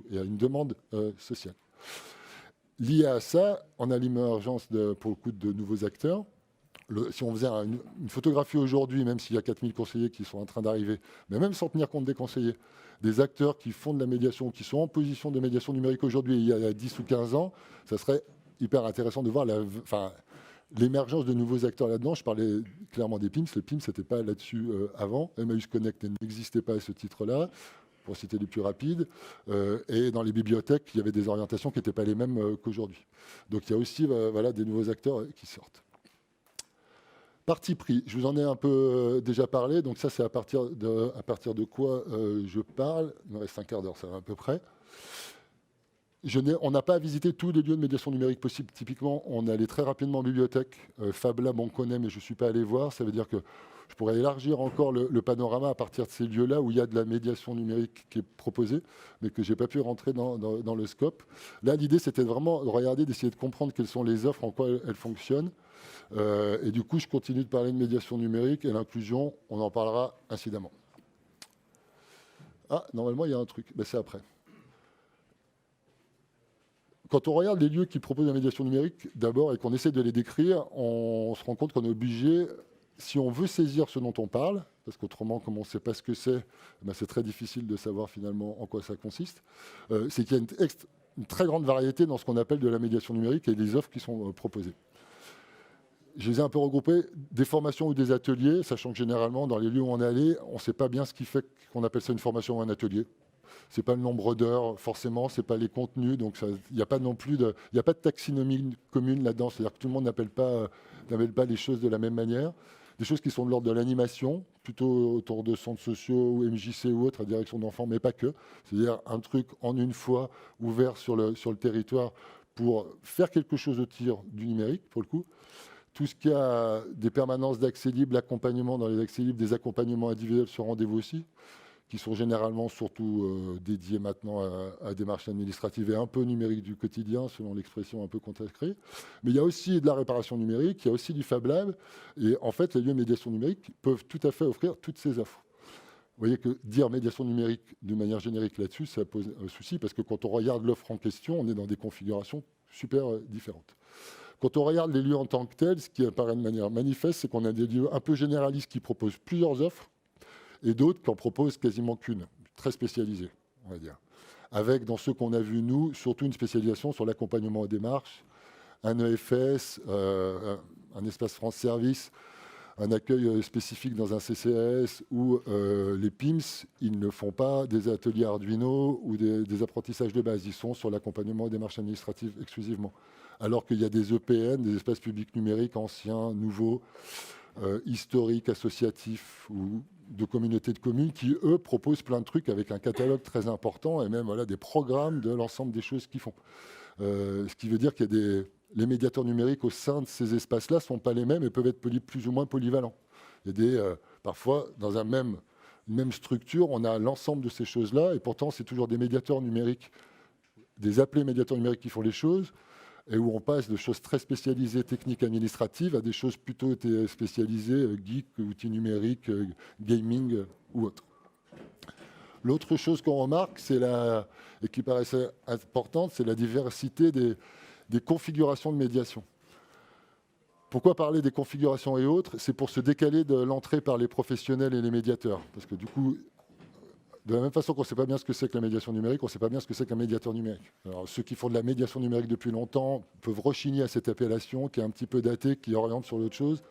coup, et à une demande sociale. Lié à ça, on a l'émergence, pour le coup, de nouveaux acteurs. Si on faisait une photographie aujourd'hui, même s'il y a 4000 conseillers qui sont en train d'arriver, mais même sans tenir compte des conseillers, des acteurs qui font de la médiation, qui sont en position de médiation numérique aujourd'hui, il y a 10 ou 15 ans, ça serait hyper intéressant de voir l'émergence de nouveaux acteurs là-dedans. Je parlais clairement des PIMS. Les PIMS, ce n'était pas là-dessus avant. Emmaüs Connect n'existait pas à ce titre-là, pour citer les plus rapides. Et dans les bibliothèques, il y avait des orientations qui n'étaient pas les mêmes qu'aujourd'hui. Donc il y a aussi des nouveaux acteurs qui sortent. Parti pris, je vous en ai un peu déjà parlé, donc ça c'est à partir de quoi je parle. Il me reste un quart d'heure, ça va à peu près. On n'a pas visité tous les lieux de médiation numérique possibles. Typiquement, on est allé très rapidement en bibliothèque. Fab Lab, on connaît, mais je ne suis pas allé voir. Ça veut dire que je pourrais élargir encore le panorama à partir de ces lieux-là où il y a de la médiation numérique qui est proposée, mais que je n'ai pas pu rentrer dans le scope. Là, l'idée, c'était vraiment de regarder, d'essayer de comprendre quelles sont les offres, en quoi elles fonctionnent. Et du coup, je continue de parler de médiation numérique et l'inclusion, on en parlera incidemment. Ah, normalement, il y a un truc. Ben, c'est après. Quand on regarde les lieux qui proposent la médiation numérique, d'abord, et qu'on essaie de les décrire, on se rend compte qu'on est obligé, si on veut saisir ce dont on parle, parce qu'autrement, comme on ne sait pas ce que c'est, ben c'est très difficile de savoir finalement en quoi ça consiste, c'est qu'il y a une très grande variété dans ce qu'on appelle de la médiation numérique et les offres qui sont proposées. Je les ai un peu regroupés, des formations ou des ateliers, sachant que généralement, dans les lieux où on est allé, on ne sait pas bien ce qui fait qu'on appelle ça une formation ou un atelier. Ce n'est pas le nombre d'heures, forcément, ce n'est pas les contenus, donc il n'y a pas non plus de taxinomie commune là-dedans, c'est-à-dire que tout le monde n'appelle pas les choses de la même manière. Des choses qui sont de l'ordre de l'animation, plutôt autour de centres sociaux ou MJC ou autres, à direction d'enfants, mais pas que. C'est-à-dire un truc en une fois ouvert sur le territoire pour faire quelque chose au tir du numérique, pour le coup. Tout ce qui a des permanences d'accès libre, l'accompagnement dans les accès libres, des accompagnements individuels sur rendez-vous aussi, qui sont généralement surtout dédiés maintenant à démarches administratives et un peu numériques du quotidien, selon l'expression un peu consacrée. Mais il y a aussi de la réparation numérique, il y a aussi du Fab Lab. Et en fait, les lieux de médiation numérique peuvent tout à fait offrir toutes ces offres. Vous voyez que dire médiation numérique de manière générique là-dessus, ça pose un souci, parce que quand on regarde l'offre en question, on est dans des configurations super différentes. Quand on regarde les lieux en tant que tels, ce qui apparaît de manière manifeste, c'est qu'on a des lieux un peu généralistes qui proposent plusieurs offres et d'autres qui en proposent quasiment qu'une, très spécialisée, on va dire. Avec, dans ceux qu'on a vus, nous, surtout une spécialisation sur l'accompagnement aux démarches, un EFS, un espace France Service, un accueil spécifique dans un CCAS où les PIMS, ils ne font pas des ateliers Arduino ou des apprentissages de base. Ils sont sur l'accompagnement aux démarches administratives exclusivement. Alors qu'il y a des EPN, des espaces publics numériques anciens, nouveaux, historiques, associatifs ou de communautés de communes qui, eux, proposent plein de trucs avec un catalogue très important et même des programmes de l'ensemble des choses qu'ils font. Ce qui veut dire qu'il y a les médiateurs numériques au sein de ces espaces-là ne sont pas les mêmes et peuvent être plus ou moins polyvalents. Il y a parfois, dans une même structure, on a l'ensemble de ces choses-là et pourtant, c'est toujours des médiateurs numériques, des appelés médiateurs numériques qui font les choses, et où on passe de choses très spécialisées, techniques, administratives, à des choses plutôt spécialisées, geek, outils numériques, gaming ou autres. L'autre chose qu'on remarque, et qui paraissait importante, c'est la diversité des configurations de médiation. Pourquoi parler des configurations et autres? C'est pour se décaler de l'entrée par les professionnels et les médiateurs. Parce que du coup, de la même façon qu'on ne sait pas bien ce que c'est que la médiation numérique, on ne sait pas bien ce que c'est qu'un médiateur numérique. Alors, ceux qui font de la médiation numérique depuis longtemps peuvent rechigner à cette appellation qui est un petit peu datée, qui oriente sur l'autre chose.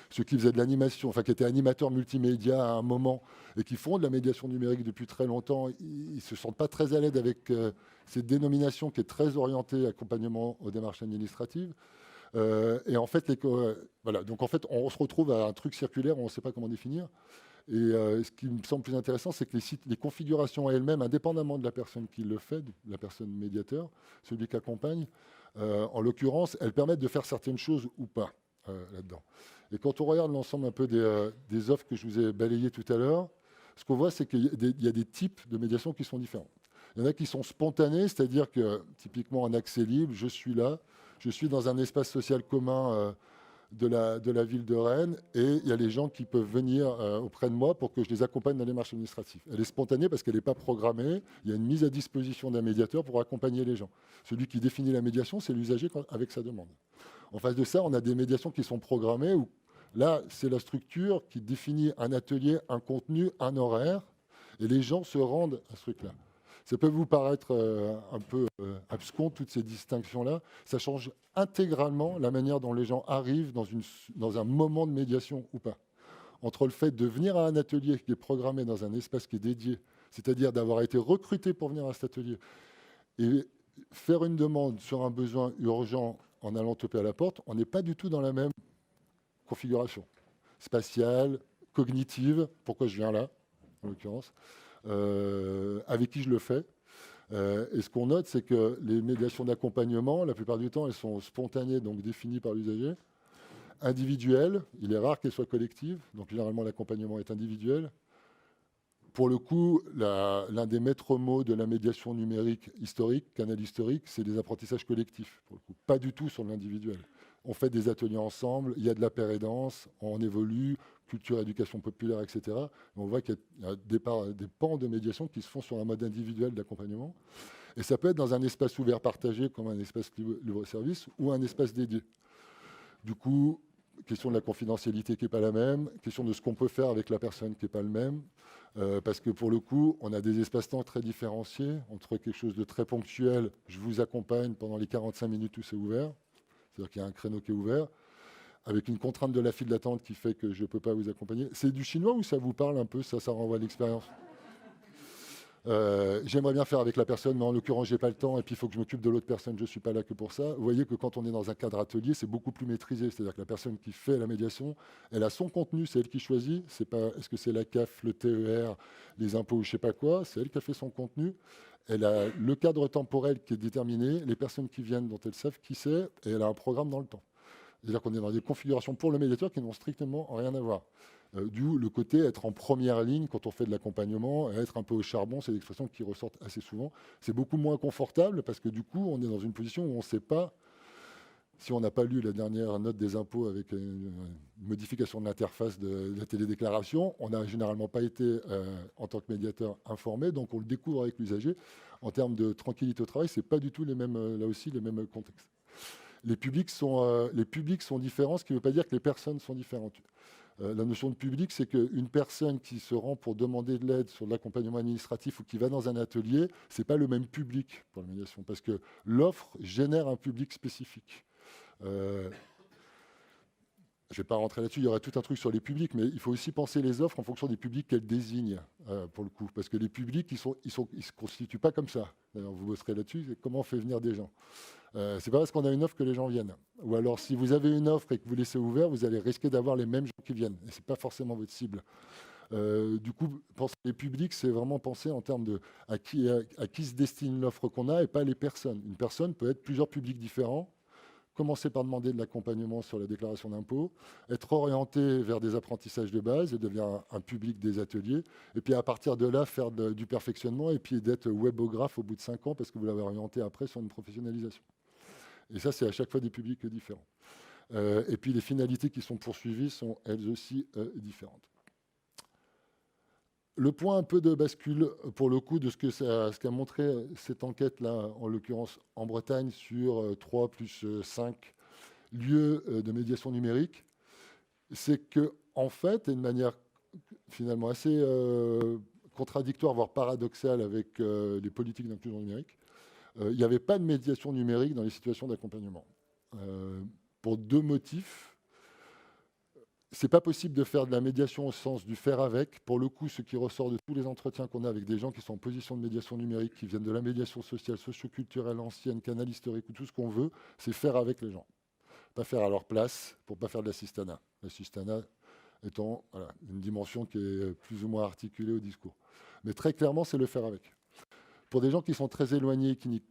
Ceux qui faisaient de l'animation, enfin qui étaient animateurs multimédia à un moment et qui font de la médiation numérique depuis très longtemps, ils ne se sentent pas très à l'aise avec cette dénomination qui est très orientée accompagnement aux démarches administratives. Et en fait, voilà. Donc en fait, on se retrouve à un truc circulaire où on ne sait pas comment définir. Et ce qui me semble plus intéressant, c'est que les configurations elles-mêmes, indépendamment de la personne qui le fait, de la personne médiateur, celui qui accompagne, en l'occurrence, elles permettent de faire certaines choses ou pas là-dedans. Et quand on regarde l'ensemble un peu des offres que je vous ai balayées tout à l'heure, ce qu'on voit, c'est qu'il y a des types de médiation qui sont différents. Il y en a qui sont spontanés, c'est-à-dire que typiquement en accès libre, je suis là, je suis dans un espace social commun de la ville de Rennes, et il y a les gens qui peuvent venir auprès de moi pour que je les accompagne dans les démarches administratives. Elle est spontanée parce qu'elle n'est pas programmée. Il y a une mise à disposition d'un médiateur pour accompagner les gens. Celui qui définit la médiation, c'est l'usager avec sa demande. En face de ça, on a des médiations qui sont programmées où là, c'est la structure qui définit un atelier, un contenu, un horaire, et les gens se rendent à ce truc-là. Ça peut vous paraître un peu abscon, toutes ces distinctions-là. Ça change intégralement la manière dont les gens arrivent dans un moment de médiation ou pas. Entre le fait de venir à un atelier qui est programmé dans un espace qui est dédié, c'est-à-dire d'avoir été recruté pour venir à cet atelier, et faire une demande sur un besoin urgent en allant taper à la porte, on n'est pas du tout dans la même configuration spatiale, cognitive. Pourquoi je viens là, en l'occurrence, avec qui je le fais. Et ce qu'on note, c'est que les médiations d'accompagnement, la plupart du temps, elles sont spontanées, donc définies par l'usager, individuelles. Il est rare qu'elles soient collectives, donc généralement l'accompagnement est individuel. Pour le coup, l'un des maîtres mots de la médiation numérique historique, canal historique, c'est les apprentissages collectifs, pour le coup. Pas du tout sur l'individuel. On fait des ateliers ensemble, il y a de la paire et danse, on évolue, culture, éducation populaire, etc. On voit qu'il y a des pans de médiation qui se font sur un mode individuel d'accompagnement. Et ça peut être dans un espace ouvert partagé, comme un espace libre-service, ou un espace dédié. Du coup, question de la confidentialité qui n'est pas la même, question de ce qu'on peut faire avec la personne qui n'est pas le même, parce que pour le coup, on a des espaces-temps très différenciés, entre quelque chose de très ponctuel, je vous accompagne pendant les 45 minutes où c'est ouvert, c'est-à-dire qu'il y a un créneau qui est ouvert, avec une contrainte de la file d'attente qui fait que je ne peux pas vous accompagner. C'est du chinois ou ça vous parle un peu, ça renvoie à l'expérience? J'aimerais bien faire avec la personne, mais en l'occurrence, je n'ai pas le temps, et puis il faut que je m'occupe de l'autre personne, je ne suis pas là que pour ça. Vous voyez que quand on est dans un cadre atelier, c'est beaucoup plus maîtrisé. C'est-à-dire que la personne qui fait la médiation, elle a son contenu, c'est elle qui choisit. C'est pas, est-ce que c'est la CAF, le TER, les impôts ou je ne sais pas quoi, c'est elle qui a fait son contenu. Elle a le cadre temporel qui est déterminé, les personnes qui viennent dont elles savent qui c'est, et elle a un programme dans le temps. C'est-à-dire qu'on est dans des configurations pour le médiateur qui n'ont strictement rien à voir. D'où le côté être en première ligne quand on fait de l'accompagnement, être un peu au charbon, c'est des expressions qui ressortent assez souvent. C'est beaucoup moins confortable parce que du coup, on est dans une position où on ne sait pas, si on n'a pas lu la dernière note des impôts avec une modification de l'interface de la télédéclaration, on n'a généralement pas été, en tant que médiateur, informé, donc on le découvre avec l'usager. En termes de tranquillité au travail, ce n'est pas du tout les mêmes, là aussi, les mêmes contextes. Les publics sont différents, ce qui ne veut pas dire que les personnes sont différentes. La notion de public, c'est qu'une personne qui se rend pour demander de l'aide sur l'accompagnement administratif ou qui va dans un atelier, ce n'est pas le même public pour la médiation, parce que l'offre génère un public spécifique. Je ne vais pas rentrer là-dessus, il y aurait tout un truc sur les publics, mais il faut aussi penser les offres en fonction des publics qu'elles désignent, pour le coup. Parce que les publics, ils ne se constituent pas comme ça. D'ailleurs, vous bosserez là-dessus, c'est comment on fait venir des gens. C'est pas parce qu'on a une offre que les gens viennent. Ou alors, si vous avez une offre et que vous laissez ouvert, vous allez risquer d'avoir les mêmes gens qui viennent. Et ce n'est pas forcément votre cible. Du coup, penser les publics, c'est vraiment penser en termes de à qui se destine l'offre qu'on a et pas les personnes. Une personne peut être plusieurs publics différents. Commencer par demander de l'accompagnement sur la déclaration d'impôt, être orienté vers des apprentissages de base et devenir un public des ateliers. Et puis à partir de là, faire du perfectionnement et puis d'être webographe au bout de 5 ans parce que vous l'avez orienté après sur une professionnalisation. Et ça, c'est à chaque fois des publics différents. Et puis les finalités qui sont poursuivies sont elles aussi différentes. Le point un peu de bascule, pour le coup, de ce qu'a montré cette enquête-là, en l'occurrence en Bretagne, sur 3 plus 5 lieux de médiation numérique, c'est qu'en fait, et de manière finalement assez contradictoire, voire paradoxale avec les politiques d'inclusion numérique, il n'y avait pas de médiation numérique dans les situations d'accompagnement. Pour 2 motifs. C'est pas possible de faire de la médiation au sens du faire avec. Pour le coup, ce qui ressort de tous les entretiens qu'on a avec des gens qui sont en position de médiation numérique, qui viennent de la médiation sociale, socio-culturelle, ancienne, canal historique ou tout ce qu'on veut, c'est faire avec les gens. Pas faire à leur place pour pas faire de l'assistanat. L'assistanat étant une dimension qui est plus ou moins articulée au discours. Mais très clairement, c'est le faire avec. Pour des gens qui sont très éloignés, qui n'y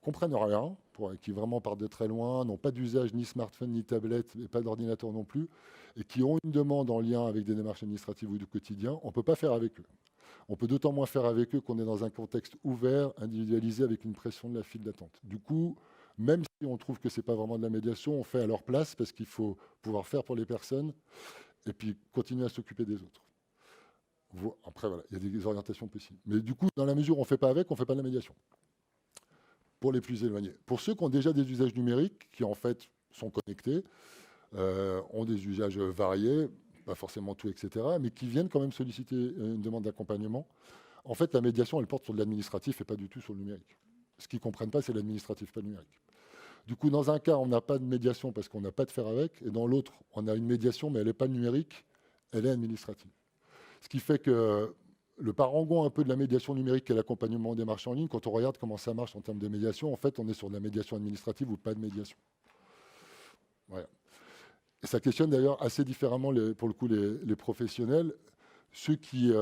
comprennent rien, qui vraiment partent de très loin, n'ont pas d'usage ni smartphone ni tablette, et pas d'ordinateur non plus, et qui ont une demande en lien avec des démarches administratives ou du quotidien, on ne peut pas faire avec eux. On peut d'autant moins faire avec eux qu'on est dans un contexte ouvert, individualisé, avec une pression de la file d'attente. Du coup, même si on trouve que ce n'est pas vraiment de la médiation, on fait à leur place parce qu'il faut pouvoir faire pour les personnes et puis continuer à s'occuper des autres. Après, voilà, il y a des orientations possibles. Mais du coup, dans la mesure où on ne fait pas avec, on ne fait pas de la médiation. Pour les plus éloignés. Pour ceux qui ont déjà des usages numériques, qui en fait sont connectés, ont des usages variés, pas forcément tout, etc., mais qui viennent quand même solliciter une demande d'accompagnement, en fait, la médiation, elle porte sur de l'administratif et pas du tout sur le numérique. Ce qu'ils ne comprennent pas, c'est l'administratif, pas le numérique. Du coup, dans un cas, on n'a pas de médiation parce qu'on n'a pas de faire avec, et dans l'autre, on a une médiation, mais elle n'est pas numérique, elle est administrative. Ce qui fait que le parangon un peu de la médiation numérique et l'accompagnement des marchés en ligne, quand on regarde comment ça marche en termes de médiation, en fait, on est sur de la médiation administrative ou pas de médiation. Voilà. Et ça questionne d'ailleurs assez différemment, pour le coup, les professionnels. Ceux qui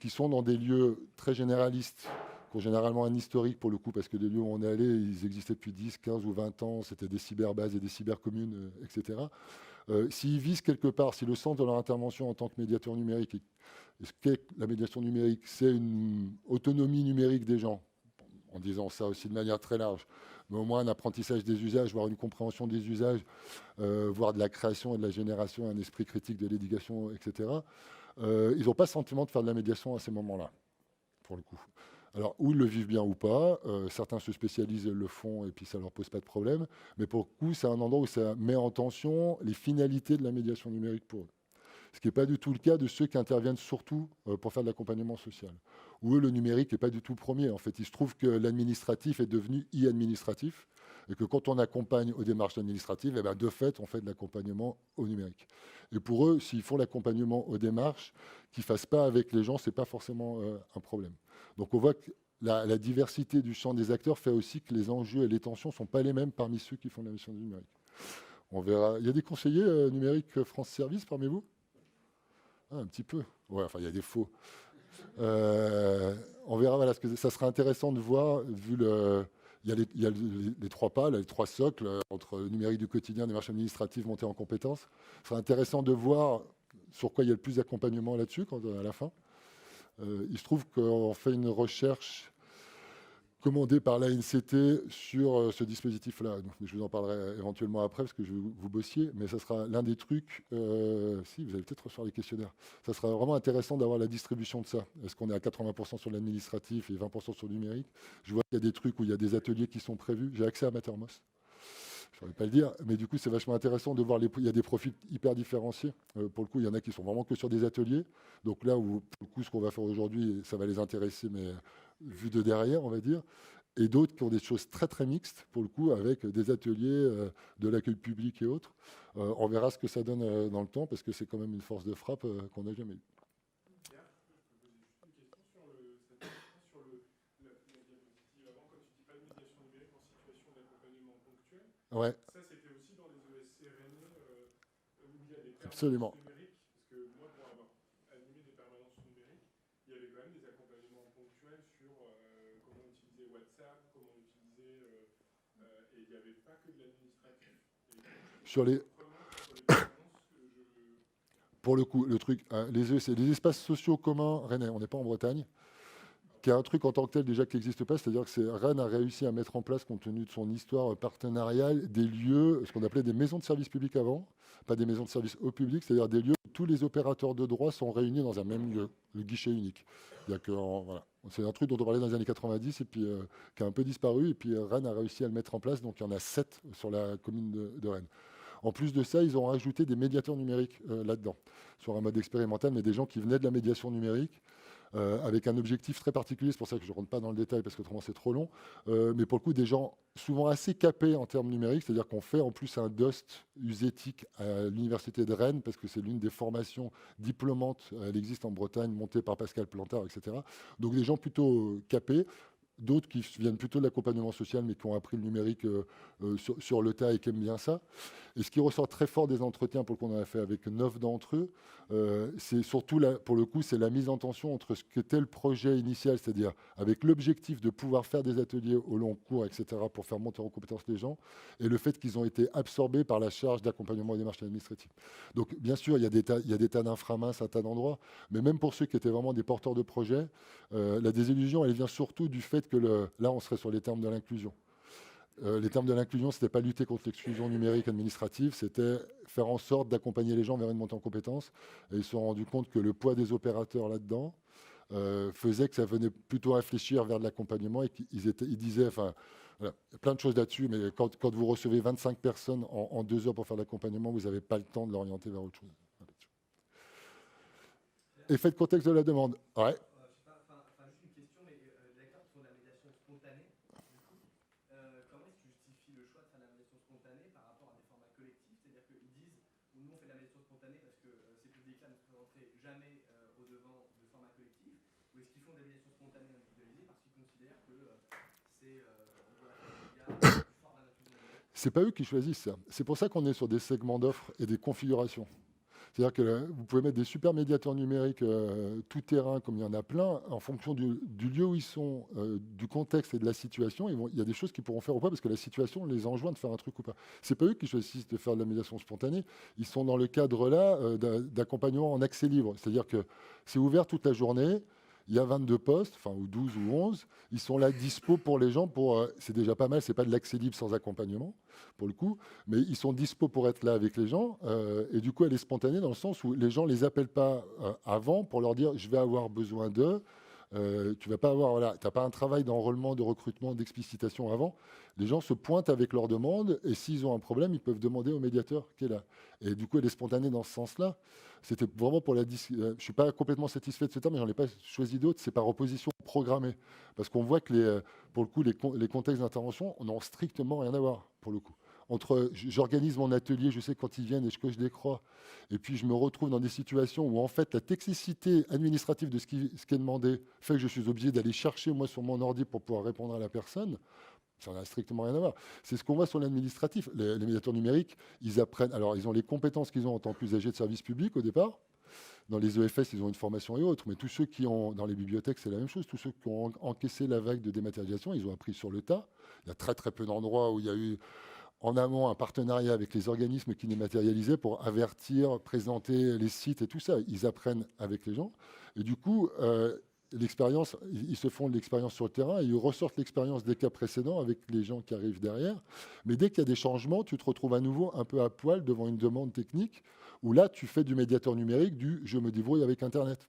sont dans des lieux très généralistes, qui ont généralement un historique pour le coup, parce que les lieux où on est allé, ils existaient depuis 10, 15 ou 20 ans, c'était des cyberbases et des cybercommunes, etc. S'ils visent quelque part, si le sens de leur intervention en tant que médiateur numérique, ce qu'est la médiation numérique, c'est une autonomie numérique des gens, en disant ça aussi de manière très large, mais au moins un apprentissage des usages, voire une compréhension des usages, voire de la création et de la génération, un esprit critique de l'éducation, etc. Ils n'ont pas le sentiment de faire de la médiation à ces moments-là, pour le coup. Alors, où ils le vivent bien ou pas, certains se spécialisent, le font, et puis ça ne leur pose pas de problème. Mais pour le coup, c'est un endroit où ça met en tension les finalités de la médiation numérique pour eux. Ce qui n'est pas du tout le cas de ceux qui interviennent surtout pour faire de l'accompagnement social. Où eux, le numérique n'est pas du tout premier. En fait, il se trouve que l'administratif est devenu e-administratif, et que quand on accompagne aux démarches administratives, eh bien, de fait, on fait de l'accompagnement au numérique. Et pour eux, s'ils font l'accompagnement aux démarches, qu'ils ne fassent pas avec les gens, ce n'est pas forcément un problème. Donc on voit que la diversité du champ des acteurs fait aussi que les enjeux et les tensions ne sont pas les mêmes parmi ceux qui font de la mission du numérique. On verra. Il y a des conseillers numériques France Service parmi vous? Un petit peu. Ouais, enfin, il y a des faux. On verra, voilà, ça sera intéressant de voir, vu il y a les trois pas, là, les trois socles, entre le numérique du quotidien, des marches administratives, montée en compétences. Ce sera intéressant de voir sur quoi il y a le plus d'accompagnement là-dessus, à la fin. Il se trouve qu'on fait une recherche commandée par l'ANCT sur ce dispositif-là. Je vous en parlerai éventuellement après, parce que je vais vous bossiez, mais ça sera l'un des trucs, si, vous allez peut-être recevoir les questionnaires, ça sera vraiment intéressant d'avoir la distribution de ça. Est-ce qu'on est à 80% sur l'administratif et 20% sur le numérique? Je vois qu'il y a des trucs où il y a des ateliers qui sont prévus. J'ai accès à Mattermost. Je ne saurais pas le dire, mais du coup, c'est vachement intéressant de voir, il y a des profils hyper différenciés. Pour le coup, il y en a qui sont vraiment que sur des ateliers. Donc là, où, pour le coup, ce qu'on va faire aujourd'hui, ça va les intéresser, mais vu de derrière, on va dire. Et d'autres qui ont des choses très, très mixtes, pour le coup, avec des ateliers, de l'accueil public et autres. On verra ce que ça donne dans le temps, parce que c'est quand même une force de frappe qu'on n'a jamais eue. Ouais. Ça, c'était aussi dans les ESC Rennais, où il y a des permanences Absolument. numériques, parce que moi, pour avoir animé des permanences numériques, il y avait quand même des accompagnements ponctuels sur comment utiliser WhatsApp, comment utiliser... et il n'y avait pas que de l'administratif. Sur les... Pour le coup, le truc, les ESC, les espaces sociaux communs rennais, on n'est pas en Bretagne, qui est un truc en tant que tel déjà qui n'existe pas, c'est-à-dire que Rennes a réussi à mettre en place, compte tenu de son histoire partenariale, des lieux, ce qu'on appelait des maisons de service public avant, pas des maisons de service au public, c'est-à-dire des lieux où tous les opérateurs de droit sont réunis dans un même lieu, le guichet unique. Voilà. C'est un truc dont on parlait dans les années 90 et puis qui a un peu disparu, et puis Rennes a réussi à le mettre en place, donc il y en a 7 sur la commune de Rennes. En plus de ça, ils ont rajouté des médiateurs numériques là-dedans, sur un mode expérimental, mais des gens qui venaient de la médiation numérique, avec un objectif très particulier. C'est pour ça que je ne rentre pas dans le détail, parce qu'autrement c'est trop long. Mais pour le coup, des gens souvent assez capés en termes numériques, c'est-à-dire qu'on fait en plus un DOST usétique à l'université de Rennes, parce que c'est l'une des formations diplômantes, elle existe en Bretagne, montée par Pascal Plantard, etc. Donc des gens plutôt capés. D'autres qui viennent plutôt de l'accompagnement social, mais qui ont appris le numérique sur le tas et qui aiment bien ça. Et ce qui ressort très fort des entretiens, pour qu'on en a fait avec 9 d'entre eux, c'est surtout, pour le coup, c'est la mise en tension entre ce qu'était le projet initial, c'est-à-dire avec l'objectif de pouvoir faire des ateliers au long cours, etc., pour faire monter en compétence les gens, et le fait qu'ils ont été absorbés par la charge d'accompagnement aux démarches administratives. Donc, bien sûr, il y a des tas d'inframinces, un tas d'endroits, mais même pour ceux qui étaient vraiment des porteurs de projets, la désillusion, elle vient surtout du fait que là, on serait sur les termes de l'inclusion. Les termes de l'inclusion, ce n'était pas lutter contre l'exclusion numérique administrative, c'était faire en sorte d'accompagner les gens vers une montée en compétences. Et ils se sont rendus compte que le poids des opérateurs là-dedans faisait que ça venait plutôt réfléchir vers de l'accompagnement et qu'ils disaient, enfin, voilà, il y a plein de choses là-dessus, mais quand vous recevez 25 personnes en 2 heures pour faire de l'accompagnement, vous n'avez pas le temps de l'orienter vers autre chose. Effet de contexte de la demande. Ouais. Juste une question, mais d'accord, sur la médiation spontanée, du coup, comment est-ce que tu justifies le choix de faire la médiation spontanée par rapport à des formats collectifs? C'est-à-dire qu'ils disent, nous on fait la médiation spontanée parce que ces publics-là ne se présenteraient jamais au-devant de formats collectifs, ou est-ce qu'ils font des médiations spontanées individualisées parce qu'ils considèrent que c'est, on doit faire des médias plus forts à la nature numérique? C'est pas eux qui choisissent ça. C'est pour ça qu'on est sur des segments d'offres et des configurations. C'est-à-dire que vous pouvez mettre des super médiateurs numériques tout terrain, comme il y en a plein, en fonction du lieu où ils sont, du contexte et de la situation. Il y a des choses qu'ils pourront faire ou pas, parce que la situation les enjoint de faire un truc ou pas. C'est pas eux qui choisissent de faire de la médiation spontanée. Ils sont dans le cadre là d'accompagnement en accès libre. C'est-à-dire que c'est ouvert toute la journée. Il y a 22 postes, enfin, ou 12 ou 11. Ils sont là dispo pour les gens. C'est déjà pas mal, c'est pas de l'accès libre sans accompagnement, pour le coup. Mais ils sont dispo pour être là avec les gens. Et du coup, elle est spontanée dans le sens où les gens ne les appellent pas avant pour leur dire « je vais avoir besoin d'eux ». Tu vas pas avoir, voilà, t'as pas un travail d'enrôlement, de recrutement, d'explicitation avant. Les gens se pointent avec leurs demandes et s'ils ont un problème, ils peuvent demander au médiateur qui est là. Et du coup, elle est spontanée dans ce sens-là. C'était vraiment pour je suis pas complètement satisfait de ce terme, mais j'en ai pas choisi d'autres. C'est par opposition programmée, parce qu'on voit que pour le coup, les contextes d'intervention n'ont strictement rien à voir pour le coup. Entre j'organise mon atelier, je sais quand ils viennent et je coche des croix, et puis je me retrouve dans des situations où en fait la technicité administrative de ce qui est demandé fait que je suis obligé d'aller chercher moi sur mon ordi pour pouvoir répondre à la personne. Ça n'a strictement rien à voir. C'est ce qu'on voit sur l'administratif. Les médiateurs numériques, ils apprennent. Alors, ils ont les compétences qu'ils ont en tant qu'usagers de services publics au départ. Dans les EFS, ils ont une formation et autres. Mais tous ceux qui ont, dans les bibliothèques, c'est la même chose. Tous ceux qui ont encaissé la vague de dématérialisation, ils ont appris sur le tas. Il y a très, très peu d'endroits où il y a eu en amont un partenariat avec les organismes qui dématérialisaient pour avertir, présenter les sites et tout ça. Ils apprennent avec les gens. Et du coup, l'expérience, ils se font de l'expérience sur le terrain et ils ressortent l'expérience des cas précédents avec les gens qui arrivent derrière. Mais dès qu'il y a des changements, tu te retrouves à nouveau un peu à poil devant une demande technique où là, tu fais du médiateur numérique, du « je me débrouille avec Internet ».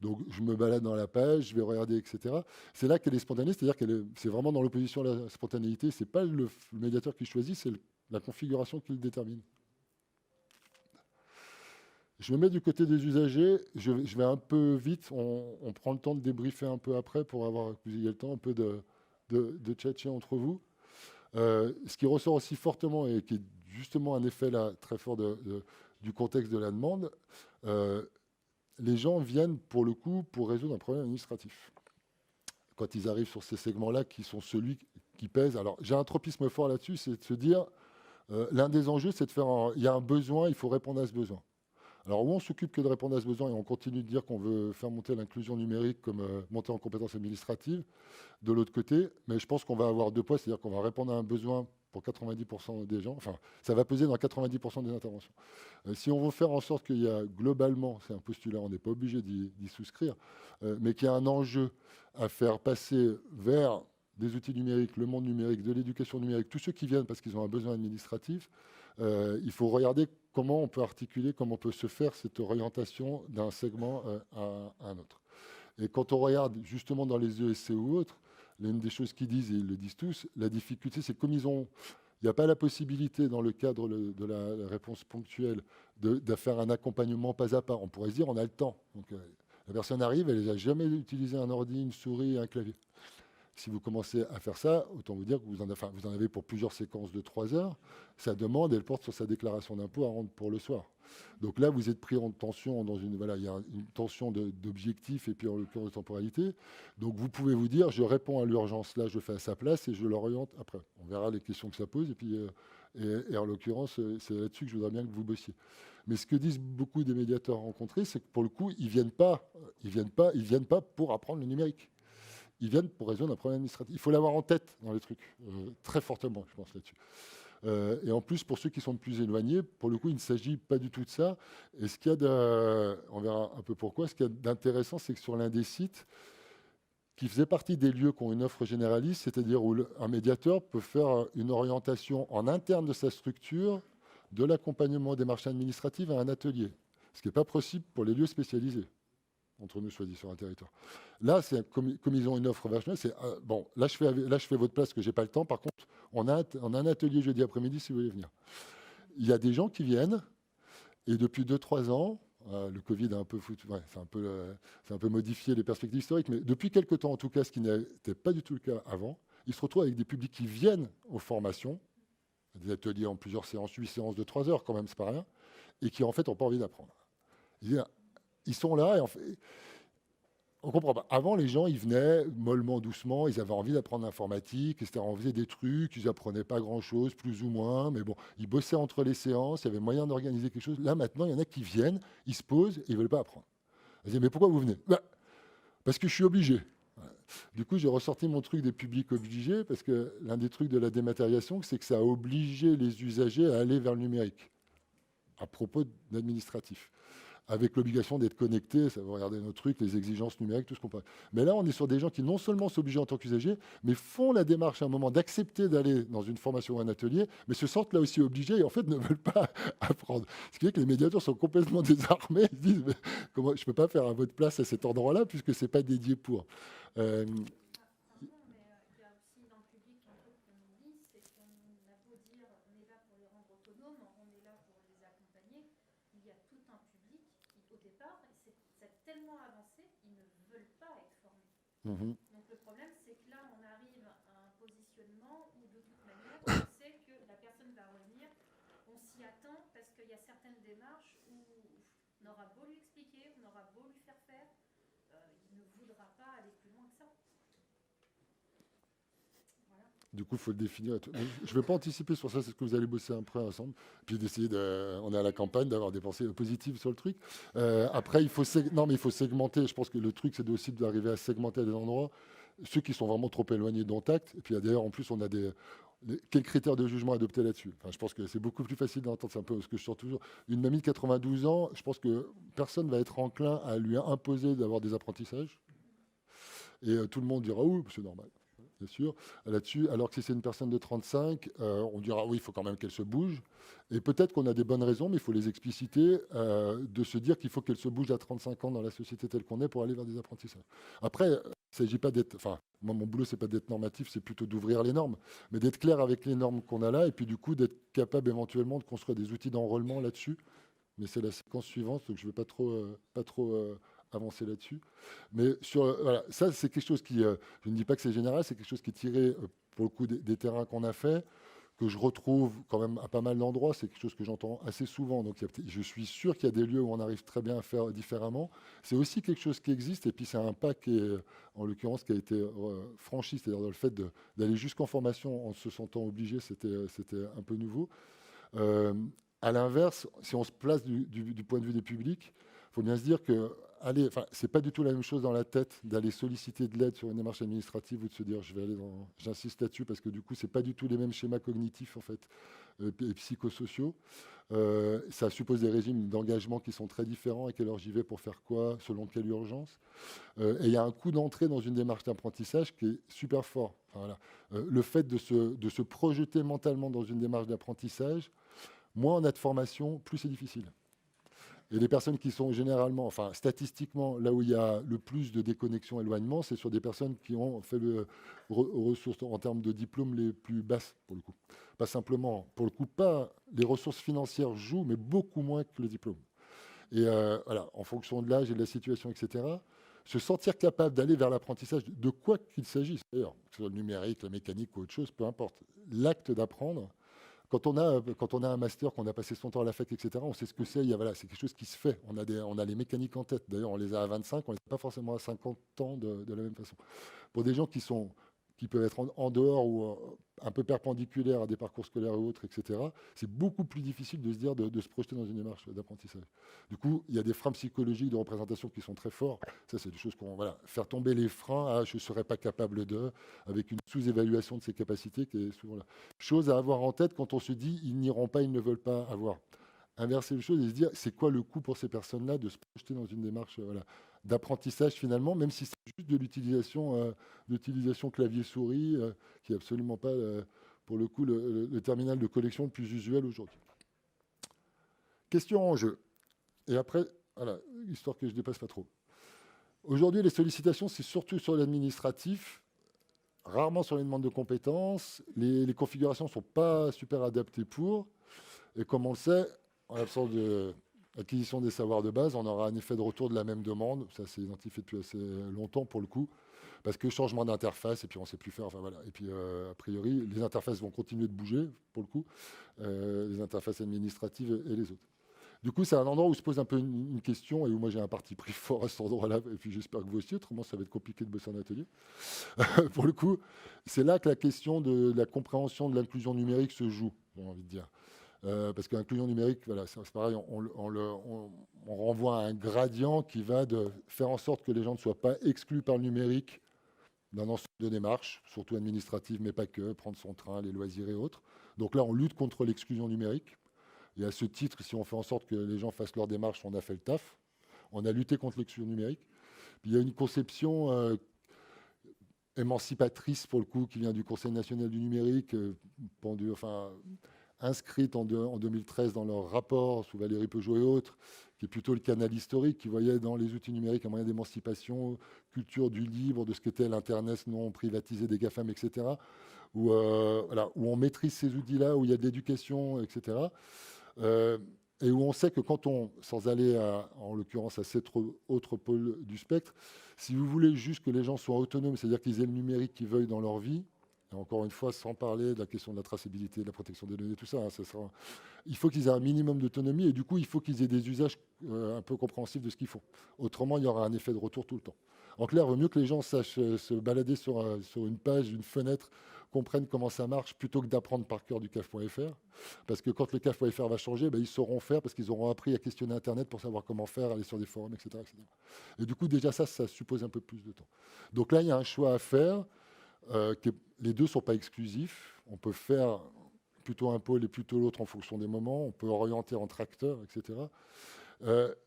Donc, je me balade dans la page, je vais regarder, etc. C'est là qu'elle est spontanée, c'est-à-dire que c'est vraiment dans l'opposition à la spontanéité. Ce n'est pas le médiateur qui choisit, c'est la configuration qui le détermine. Je me mets du côté des usagers, je vais un peu vite, on prend le temps de débriefer un peu après pour que vous ayez le temps un peu de tchatcher entre vous. Ce qui ressort aussi fortement et qui est justement un effet là très fort du contexte de la demande, les gens viennent pour le coup pour résoudre un problème administratif. Quand ils arrivent sur ces segments-là qui sont celui qui pèse, alors j'ai un tropisme fort là-dessus, c'est de se dire, l'un des enjeux c'est de faire, il y a un besoin, il faut répondre à ce besoin. Alors, où on s'occupe que de répondre à ce besoin et on continue de dire qu'on veut faire monter l'inclusion numérique comme monter en compétences administratives, de l'autre côté, mais je pense qu'on va avoir deux poids, c'est-à-dire qu'on va répondre à un besoin pour 90% des gens, enfin, ça va peser dans 90% des interventions. Si on veut faire en sorte qu'il y a globalement, c'est un postulat, on n'est pas obligé d'y souscrire, mais qu'il y a un enjeu à faire passer vers des outils numériques, le monde numérique, de l'éducation numérique, tous ceux qui viennent parce qu'ils ont un besoin administratif, il faut regarder comment on peut articuler, comment on peut se faire cette orientation d'un segment à un autre. Et quand on regarde justement dans les ESC ou autres, l'une des choses qu'ils disent, et ils le disent tous, la difficulté, c'est comme il n'y a pas la possibilité dans le cadre de la réponse ponctuelle de faire un accompagnement pas à pas. On pourrait se dire, on a le temps. Donc, la personne arrive, elle n'a jamais utilisé un ordi, une souris, un clavier. Si vous commencez à faire ça, autant vous dire que vous en avez pour plusieurs séquences de 3 heures. Sa demande, elle porte sur sa déclaration d'impôt à rendre pour le soir. Donc là, vous êtes pris en tension voilà, il y a une tension d'objectif et puis en l'occurrence de temporalité. Donc vous pouvez vous dire, je réponds à l'urgence là, je fais à sa place et je l'oriente après. On verra les questions que ça pose et puis et en l'occurrence, c'est là-dessus que je voudrais bien que vous bossiez. Mais ce que disent beaucoup des médiateurs rencontrés, c'est que pour le coup, ils viennent pas pour apprendre le numérique. Ils viennent pour résoudre un problème administratif. Il faut l'avoir en tête dans les trucs, très fortement, je pense, là-dessus. Et en plus, pour ceux qui sont plus éloignés, pour le coup, il ne s'agit pas du tout de ça. Et on verra un peu pourquoi, ce qu'il y a d'intéressant, c'est que sur l'un des sites, qui faisait partie des lieux qui ont une offre généraliste, c'est-à-dire où un médiateur peut faire une orientation en interne de sa structure de l'accompagnement des démarches administratives à un atelier, ce qui n'est pas possible pour les lieux spécialisés, entre nous soit dit, sur un territoire. Là, comme ils ont une offre vachement, c'est bon, là je fais votre place, que j'ai pas le temps. Par contre, on a un atelier jeudi après-midi si vous voulez venir. Il y a des gens qui viennent, et depuis 2-3 ans, le Covid a un peu foutu, ouais, c'est un peu modifié les perspectives historiques, mais depuis quelques temps en tout cas, ce qui n'était pas du tout le cas avant, ils se retrouvent avec des publics qui viennent aux formations, des ateliers en plusieurs séances, 8 séances de 3 heures quand même, c'est pas rien, et qui en fait n'ont pas envie d'apprendre. Ils sont là et en fait, on comprend pas. Avant, les gens, ils venaient mollement, doucement, ils avaient envie d'apprendre l'informatique, etc. On faisait des trucs, ils apprenaient pas grand-chose, plus ou moins, mais bon, ils bossaient entre les séances, il y avait moyen d'organiser quelque chose. Là, maintenant, il y en a qui viennent, ils se posent et ils veulent pas apprendre. Ils disent, mais pourquoi vous venez? Parce que je suis obligé. Voilà. Du coup, j'ai ressorti mon truc des publics obligés, parce que l'un des trucs de la dématérialisation, c'est que ça a obligé les usagers à aller vers le numérique, à propos d'administratif, avec l'obligation d'être connecté, ça va regarder nos trucs, les exigences numériques, tout ce qu'on peut. Mais là, on est sur des gens qui non seulement s'obligent en tant qu'usagers, mais font la démarche à un moment d'accepter d'aller dans une formation ou un atelier, mais se sentent là aussi obligés et en fait ne veulent pas apprendre. Ce qui fait que les médiateurs sont complètement désarmés, ils se disent, mais comment, je ne peux pas faire à votre place à cet endroit-là puisque ce n'est pas dédié pour. Pardon, mais il y a aussi dans le public un truc qu'on oublie, c'est qu'on a beau dire on est là pour les rendre autonomes, on est là pour les accompagner, il y a tout un public qui, au départ, c'est tellement avancé, ils ne veulent pas être formés. Donc le problème, c'est que là, on arrive à un positionnement où, de toute manière, on sait que la personne va revenir, on s'y attend parce qu'il y a certaines démarches où on aura beau lui expliquer, on aura beau lui faire faire, il ne voudra pas aller plus loin que ça. Voilà. Du coup, il faut le définir. Je ne vais pas anticiper sur ça, c'est ce que vous allez bosser après ensemble. Puis d'essayer on est à la campagne, d'avoir des pensées positives sur le truc. Après, non, mais il faut segmenter. Je pense que le truc, c'est aussi d'arriver à segmenter à des endroits. Ceux qui sont vraiment trop éloignés de contact. Et puis d'ailleurs, en plus, on a quels critères de jugement adopter là-dessus? Enfin, je pense que c'est beaucoup plus facile d'entendre. C'est un peu ce que je sors toujours. Une mamie de 92 ans, je pense que personne ne va être enclin à lui imposer d'avoir des apprentissages. Et tout le monde dira oui, c'est normal. Bien sûr, là-dessus, alors que si c'est une personne de 35, on dira oui, il faut quand même qu'elle se bouge. Et peut-être qu'on a des bonnes raisons, mais il faut les expliciter, de se dire qu'il faut qu'elle se bouge à 35 ans dans la société telle qu'on est pour aller vers des apprentissages. Après, il ne s'agit pas d'être... Enfin, moi, mon boulot, c'est pas d'être normatif, c'est plutôt d'ouvrir les normes, mais d'être clair avec les normes qu'on a là, et puis du coup, d'être capable éventuellement de construire des outils d'enrôlement là-dessus. Mais c'est la séquence suivante, donc je ne vais pas trop avancer là-dessus. Mais voilà, ça, c'est quelque chose qui, je ne dis pas que c'est général, c'est quelque chose qui est tiré, pour le coup, des terrains qu'on a fait, que je retrouve quand même à pas mal d'endroits. C'est quelque chose que j'entends assez souvent. Donc, je suis sûr qu'il y a des lieux où on arrive très bien à faire différemment. C'est aussi quelque chose qui existe, et puis c'est un pas qui est, en l'occurrence, qui a été franchi, c'est-à-dire dans le fait d'aller jusqu'en formation en se sentant obligé, c'était un peu nouveau. À l'inverse, si on se place du point de vue des publics, il faut bien se dire que c'est pas du tout la même chose dans la tête d'aller solliciter de l'aide sur une démarche administrative ou de se dire j'insiste là-dessus parce que du coup c'est pas du tout les mêmes schémas cognitifs en fait et psychosociaux. Ça suppose des régimes d'engagement qui sont très différents et quelle heure j'y vais pour faire quoi, selon quelle urgence. Et il y a un coût d'entrée dans une démarche d'apprentissage qui est super fort. Enfin, voilà. Le fait de se projeter mentalement dans une démarche d'apprentissage, moins on a de formation, plus c'est difficile. Et les personnes qui sont généralement, enfin statistiquement, là où il y a le plus de déconnexion, éloignement, c'est sur des personnes qui ont fait les ressources en termes de diplôme les plus basses, pour le coup. Pas simplement, pour le coup, pas les ressources financières jouent, mais beaucoup moins que le diplôme. Et voilà, en fonction de l'âge et de la situation, etc., se sentir capable d'aller vers l'apprentissage de quoi qu'il s'agisse, d'ailleurs, que ce soit le numérique, la mécanique ou autre chose, peu importe. L'acte d'apprendre, quand on a un master, qu'on a passé son temps à la fac, etc., on sait ce que c'est. Voilà, c'est quelque chose qui se fait. On a les mécaniques en tête. D'ailleurs, on les a à 25, on ne les a pas forcément à 50 ans de la même façon. Pour des gens qui peuvent être en dehors ou un peu perpendiculaires à des parcours scolaires ou autres, etc., c'est beaucoup plus difficile de se dire de se projeter dans une démarche d'apprentissage. Du coup, il y a des freins psychologiques de représentation qui sont très forts. Ça, c'est des choses faire tomber les freins je ne serais pas capable avec une sous-évaluation de ses capacités qui est souvent là. Chose à avoir en tête quand on se dit ils n'iront pas, ils ne veulent pas avoir. Inverser les choses et se dire c'est quoi le coût pour ces personnes-là de se projeter dans une démarche d'apprentissage finalement, même si c'est juste de l'utilisation clavier-souris, qui n'est absolument pas, pour le coup, le terminal de collection le plus usuel aujourd'hui. Question en jeu. Et après, voilà, histoire que je ne dépasse pas trop. Aujourd'hui, les sollicitations, c'est surtout sur l'administratif, rarement sur les demandes de compétences. Les configurations ne sont pas super adaptées pour. Et comme on le sait, en l'absence d'acquisition des savoirs de base, on aura un effet de retour de la même demande. Ça, c'est identifié depuis assez longtemps pour le coup. Parce que changement d'interface, et puis on ne sait plus faire. Enfin, voilà. Et puis, a priori, les interfaces vont continuer de bouger, pour le coup, les interfaces administratives et les autres. Du coup, c'est un endroit où se pose un peu une question et où moi j'ai un parti pris fort à cet endroit-là. Et puis j'espère que vous aussi, autrement ça va être compliqué de bosser en atelier. Pour le coup, c'est là que la question de la compréhension de l'inclusion numérique se joue, j'ai envie de dire. Parce que l'inclusion numérique, voilà, c'est pareil, on renvoie à un gradient qui va de faire en sorte que les gens ne soient pas exclus par le numérique d'un ensemble de démarches, surtout administratives, mais pas que, prendre son train, les loisirs et autres. Donc là, on lutte contre l'exclusion numérique. Et à ce titre, si on fait en sorte que les gens fassent leur démarche, on a fait le taf. On a lutté contre l'exclusion numérique. Puis il y a une conception émancipatrice, pour le coup, qui vient du Conseil national du numérique, inscrite en 2013 dans leur rapport sous Valérie Peugeot et autres, qui est plutôt le canal historique, qui voyait dans les outils numériques un moyen d'émancipation, culture du libre, de ce qu'était l'Internet non privatisé des GAFAM, etc., où on maîtrise ces outils-là, où il y a de l'éducation, etc., et où on sait que quand on, sans aller en l'occurrence à cet autre pôle du spectre, si vous voulez juste que les gens soient autonomes, c'est-à-dire qu'ils aient le numérique qu'ils veuillent dans leur vie, et encore une fois, sans parler de la question de la traçabilité, de la protection des données, tout ça, il faut qu'ils aient un minimum d'autonomie et du coup, il faut qu'ils aient des usages un peu compréhensifs de ce qu'ils font. Autrement, il y aura un effet de retour tout le temps. En clair, il vaut mieux que les gens sachent se balader sur une page, une fenêtre, comprennent comment ça marche, plutôt que d'apprendre par cœur du CAF.fr. Parce que quand le CAF.fr va changer, ils sauront faire, parce qu'ils auront appris à questionner Internet pour savoir comment faire, aller sur des forums, etc., etc. Et du coup, déjà ça suppose un peu plus de temps. Donc là, il y a un choix à faire. Les deux ne sont pas exclusifs. On peut faire plutôt un pôle et plutôt l'autre en fonction des moments. On peut orienter entre acteurs, etc.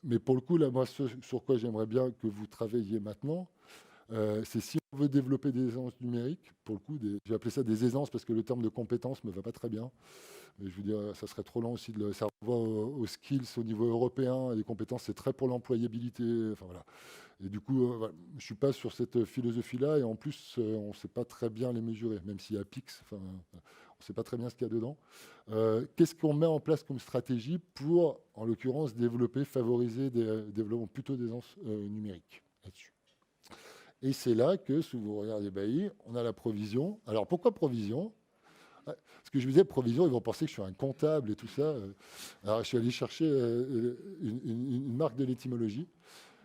Mais pour le coup, là, moi, ce sur quoi j'aimerais bien que vous travailliez maintenant, c'est si on veut développer des aisances numériques, pour le coup, j'ai appelé ça des aisances parce que le terme de compétence ne me va pas très bien. Mais je veux dire, ça serait trop long aussi de le servir aux skills au niveau européen. Et les compétences, c'est très pour l'employabilité. Enfin, voilà. Et du coup, voilà, je ne suis pas sur cette philosophie-là. Et en plus, on ne sait pas très bien les mesurer, même s'il y a PIX. Enfin, on ne sait pas très bien ce qu'il y a dedans. Qu'est-ce qu'on met en place comme stratégie pour, en l'occurrence, développer, favoriser des développements plutôt d'aisance numérique là-dessus? Et c'est là que, si vous regardez Bailly, on a la provision. Alors, pourquoi provision? Parce que je me disais, provision, ils vont penser que je suis un comptable et tout ça. Alors, je suis allé chercher une marque de l'étymologie,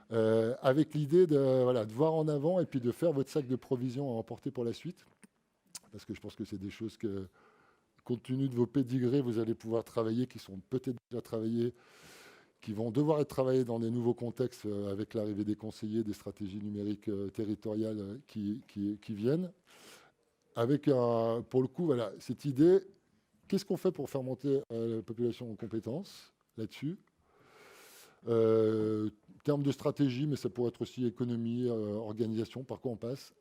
avec l'idée de voir en avant et puis de faire votre sac de provision à emporter pour la suite. Parce que je pense que c'est des choses que, compte tenu de vos pédigrés, vous allez pouvoir travailler, qui sont peut-être déjà travaillées, qui vont devoir être travaillées dans des nouveaux contextes avec l'arrivée des conseillers, des stratégies numériques territoriales qui viennent. Avec, pour le coup, voilà, cette idée, qu'est-ce qu'on fait pour faire monter la population en compétences là-dessus? Termes de stratégie, mais ça pourrait être aussi économie, organisation, par quoi on passe.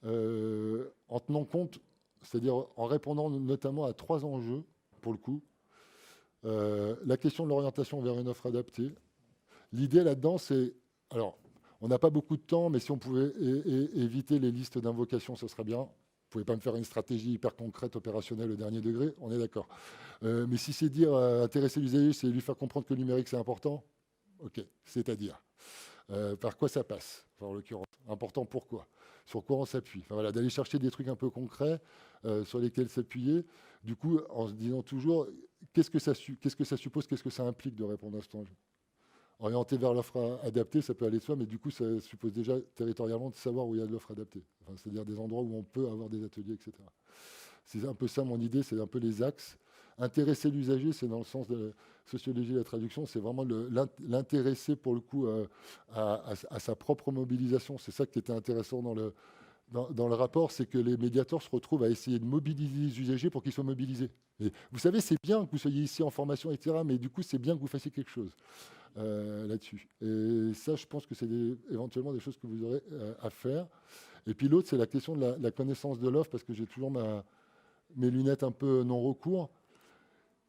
En tenant compte, c'est-à-dire en répondant notamment à 3 enjeux, pour le coup. La question de l'orientation vers une offre adaptée. L'idée là-dedans, c'est... Alors, on n'a pas beaucoup de temps, mais si on pouvait éviter les listes d'invocations, ce serait bien. Vous ne pouvez pas me faire une stratégie hyper concrète, opérationnelle au dernier degré, on est d'accord. Mais si c'est dire intéresser l'usager, c'est lui faire comprendre que le numérique, c'est important, ok, c'est-à-dire par quoi ça passe, enfin, en l'occurrence, important pourquoi, sur quoi on s'appuie. Enfin, voilà, d'aller chercher des trucs un peu concrets sur lesquels s'appuyer, du coup, en se disant toujours, qu'est-ce que ça suppose, qu'est-ce que ça implique de répondre à cet enjeu. Orienter vers l'offre adaptée, ça peut aller de soi, mais du coup, ça suppose déjà territorialement de savoir où il y a de l'offre adaptée. Enfin, c'est-à-dire des endroits où on peut avoir des ateliers, etc. C'est un peu ça mon idée, c'est un peu les axes. Intéresser l'usager, c'est dans le sens de la sociologie de la traduction, c'est vraiment l'intéresser pour le coup à sa propre mobilisation. C'est ça qui était intéressant dans le rapport, c'est que les médiateurs se retrouvent à essayer de mobiliser les usagers pour qu'ils soient mobilisés. Et vous savez, c'est bien que vous soyez ici en formation, etc., mais du coup, c'est bien que vous fassiez quelque chose. là-dessus. Et ça, je pense que c'est éventuellement des choses que vous aurez à faire. Et puis l'autre, c'est la question de la connaissance de l'offre, parce que j'ai toujours mes lunettes un peu non-recours.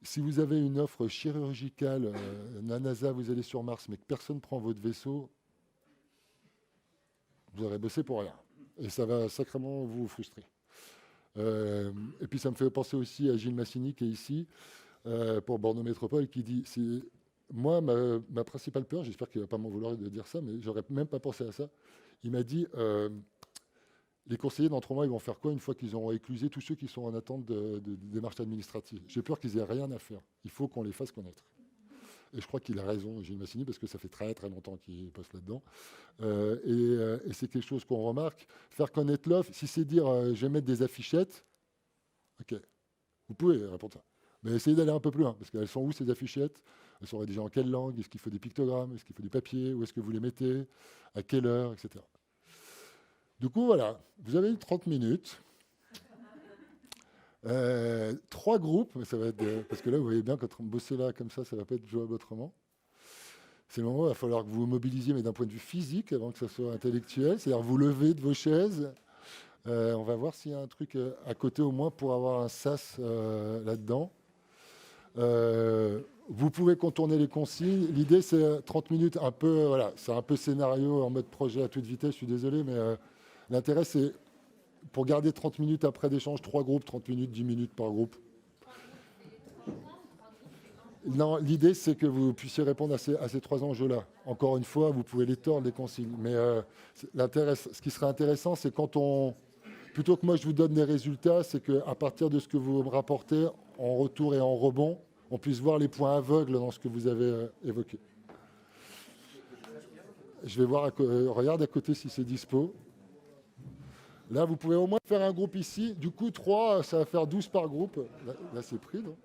Si vous avez une offre chirurgicale, la NASA, vous allez sur Mars, mais que personne ne prend votre vaisseau, vous aurez bossé pour rien. Et ça va sacrément vous frustrer. Et puis ça me fait penser aussi à Gilles Massini, qui est ici, pour Bordeaux Métropole, qui dit, moi, ma principale peur, j'espère qu'il ne va pas m'en vouloir de dire ça, mais j'aurais même pas pensé à ça. Il m'a dit, les conseillers d'entrement, ils vont faire quoi une fois qu'ils auront éclusé tous ceux qui sont en attente de démarches administratives? J'ai peur qu'ils aient rien à faire. Il faut qu'on les fasse connaître. Et je crois qu'il a raison, Gilles Massini, parce que ça fait très très longtemps qu'il poste là-dedans. Et c'est quelque chose qu'on remarque. Faire connaître l'offre, si c'est dire je vais mettre des affichettes, ok, vous pouvez répondre ça. Mais essayez d'aller un peu plus loin, parce qu'elles sont où ces affichettes? Elles sont rédigées en quelle langue? Est-ce qu'il faut des pictogrammes? Est-ce qu'il faut du papier? Où est-ce que vous les mettez? À quelle heure? Etc. Du coup, voilà, vous avez eu 30 minutes. 3 groupes, mais ça va être parce que là, vous voyez bien, quand on bosse là comme ça ne va pas être jouable autrement. C'est le moment où il va falloir que vous vous mobilisiez, mais d'un point de vue physique, avant que ça soit intellectuel, c'est-à-dire vous levez de vos chaises. On va voir s'il y a un truc à côté au moins pour avoir un sas là-dedans. Vous pouvez contourner les consignes. L'idée, c'est 30 minutes, un peu, voilà, c'est un peu scénario en mode projet à toute vitesse, je suis désolé, mais l'intérêt, c'est pour garder 30 minutes après d'échange, 3 groupes, 30 minutes, 10 minutes par groupe. Non, l'idée, c'est que vous puissiez répondre à ces 3 enjeux-là. Encore une fois, vous pouvez les tordre, les consignes. Mais ce qui serait intéressant, c'est plutôt que moi je vous donne des résultats, c'est qu'à partir de ce que vous me rapportez, en retour et en rebond, on puisse voir les points aveugles dans ce que vous avez évoqué. Je vais voir, regarde à côté si c'est dispo. Là, vous pouvez au moins faire un groupe ici. Du coup, 3, ça va faire 12 par groupe. Là c'est pris, non?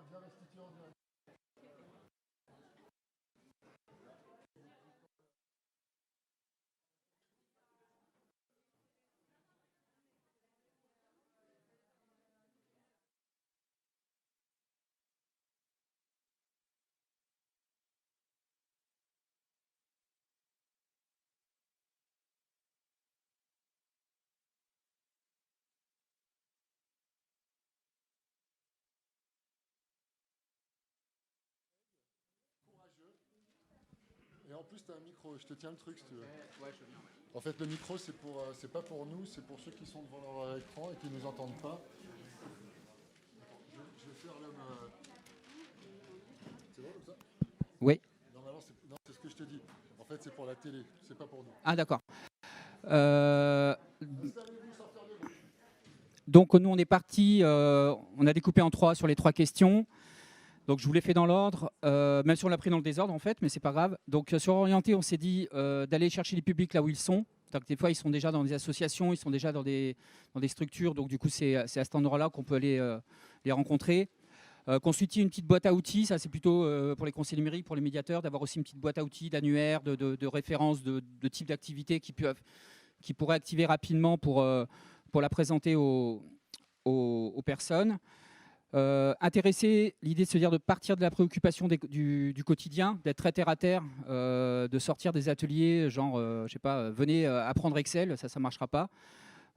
bien restitué en direct. Et en plus, tu as un micro. Je te tiens le truc si tu veux. Ouais, je viens. En fait, le micro, c'est pas pour nous, c'est pour ceux qui sont devant leur écran et qui nous entendent pas. Je vais faire l'homme. C'est bon comme ça? Oui. Normalement, c'est ce que je te dis. En fait, c'est pour la télé, c'est pas pour nous. Ah, d'accord. Installez-vous sans faire de bruit. Donc, nous, on est parti. On a découpé en 3 sur les 3 questions. Donc, je vous l'ai fait dans l'ordre, même si on l'a pris dans le désordre, en fait, mais c'est pas grave. Donc, sur Orienté, on s'est dit d'aller chercher les publics là où ils sont. Donc, des fois, ils sont déjà dans des associations, ils sont déjà dans des structures. Donc, du coup, c'est à cet endroit-là qu'on peut aller les rencontrer. Constituer une petite boîte à outils, ça, c'est plutôt pour les conseillers numériques, pour les médiateurs, d'avoir aussi une petite boîte à outils, d'annuaires, de références, de types d'activités qui pourraient activer rapidement pour la présenter aux personnes. Intéresser, l'idée de se dire de partir de la préoccupation du quotidien, d'être très terre à terre, de sortir des ateliers, genre, je sais pas, venez apprendre Excel, ça ne marchera pas.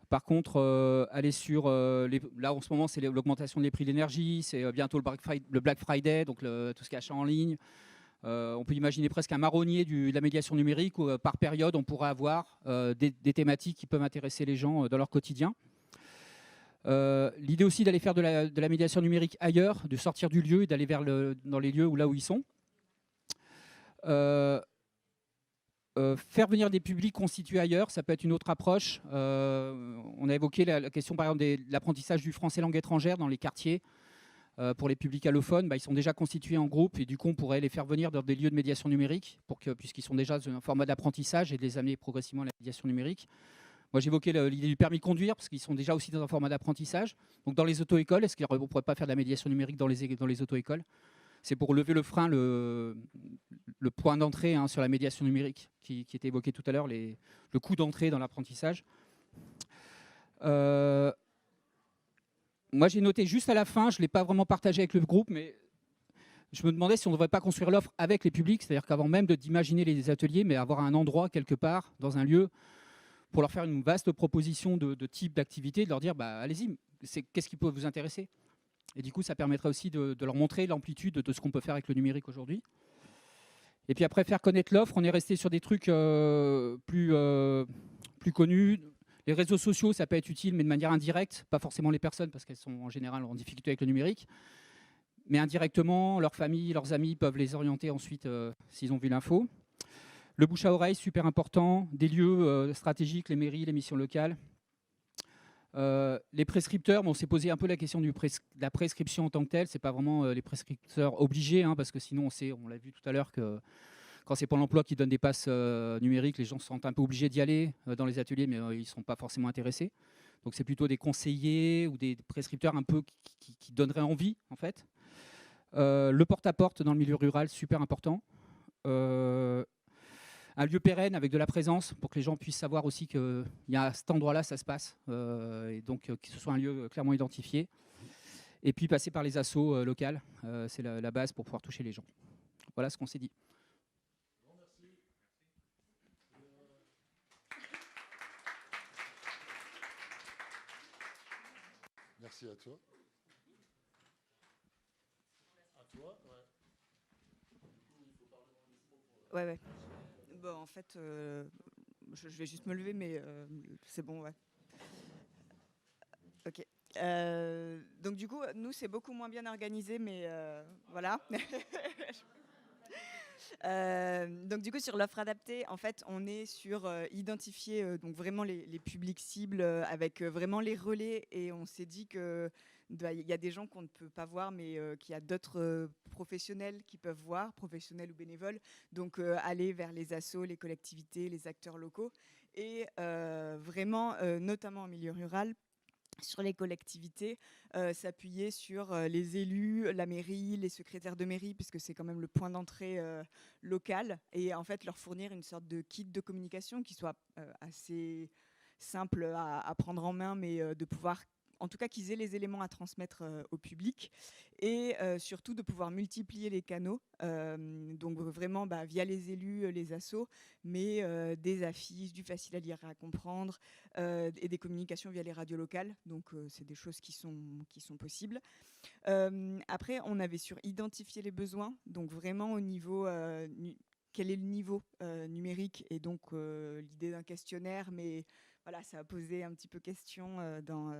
Par contre, aller sur, là en ce moment c'est l'augmentation des prix de l'énergie, c'est bientôt le Black Friday, donc tout ce qui est achat en ligne. On peut imaginer presque un marronnier de la médiation numérique où par période on pourrait avoir des thématiques qui peuvent intéresser les gens dans leur quotidien. L'idée aussi d'aller faire de la médiation numérique ailleurs, de sortir du lieu et d'aller dans les lieux là où ils sont. Faire venir des publics constitués ailleurs, ça peut être une autre approche. On a évoqué la question par exemple de l'apprentissage du français langue étrangère dans les quartiers. Pour les publics allophones, ils sont déjà constitués en groupe et du coup on pourrait les faire venir dans des lieux de médiation numérique puisqu'ils sont déjà dans un format d'apprentissage et de les amener progressivement à la médiation numérique. Moi, j'évoquais l'idée du permis de conduire, parce qu'ils sont déjà aussi dans un format d'apprentissage. Donc, dans les auto-écoles, est-ce qu'on ne pourrait pas faire de la médiation numérique dans les auto-écoles? C'est pour lever le frein, le point d'entrée sur la médiation numérique qui était évoqué tout à l'heure, le coût d'entrée dans l'apprentissage. Moi, j'ai noté juste à la fin, je ne l'ai pas vraiment partagé avec le groupe, mais je me demandais si on ne devrait pas construire l'offre avec les publics, c'est-à-dire qu'avant même d'imaginer les ateliers, mais avoir un endroit quelque part, dans un lieu, pour leur faire une vaste proposition de type d'activité, de leur dire allez-y, qu'est-ce qui peut vous intéresser? Et du coup, ça permettrait aussi de leur montrer l'amplitude de ce qu'on peut faire avec le numérique aujourd'hui. Et puis après, faire connaître l'offre, on est resté sur des trucs plus connus. Les réseaux sociaux, ça peut être utile, mais de manière indirecte, pas forcément les personnes, parce qu'elles sont en général en difficulté avec le numérique. Mais indirectement, leurs familles, leurs amis peuvent les orienter ensuite s'ils ont vu l'info. Le bouche à oreille, super important. Des lieux stratégiques, les mairies, les missions locales. Les prescripteurs, on s'est posé un peu la question de la prescription en tant que telle. Ce n'est pas vraiment les prescripteurs obligés, parce que sinon, on l'a vu tout à l'heure, que quand c'est Pôle emploi qui donne des passes numériques, les gens se sentent un peu obligés d'y aller dans les ateliers, mais ils ne sont pas forcément intéressés. Donc c'est plutôt des conseillers ou des prescripteurs un peu qui donneraient envie, en fait. Le porte-à-porte dans le milieu rural, super important. Un lieu pérenne avec de la présence pour que les gens puissent savoir aussi qu'il y a à cet endroit-là, ça se passe, et donc que ce soit un lieu clairement identifié. Et puis passer par les assos locales, c'est la base pour pouvoir toucher les gens. Voilà ce qu'on s'est dit. Merci à toi. À toi, ouais. Ouais. Bon, en fait, je vais juste me lever, mais c'est bon, ouais. Ok. Donc du coup, nous, c'est beaucoup moins bien organisé, mais voilà. Donc du coup, sur l'offre adaptée, en fait, on est sur identifier donc vraiment les publics cibles avec vraiment les relais, et on s'est dit que il y a des gens qu'on ne peut pas voir, mais qu'il y a d'autres professionnels qui peuvent voir, professionnels ou bénévoles. Donc aller vers les assos, les collectivités, les acteurs locaux, et vraiment, notamment en milieu rural, sur les collectivités, s'appuyer sur les élus, la mairie, les secrétaires de mairie, puisque c'est quand même le point d'entrée local, et en fait leur fournir une sorte de kit de communication qui soit assez simple à prendre en main, mais de pouvoir, en tout cas qu'ils aient les éléments à transmettre au public, et surtout de pouvoir multiplier les canaux, donc vraiment via les élus, les assos, mais des affiches, du facile à lire et à comprendre, et des communications via les radios locales, donc c'est des choses qui sont possibles. Après, on avait sur identifier les besoins, donc vraiment au niveau quel est le niveau numérique, et donc l'idée d'un questionnaire, mais voilà, ça a posé un petit peu question dans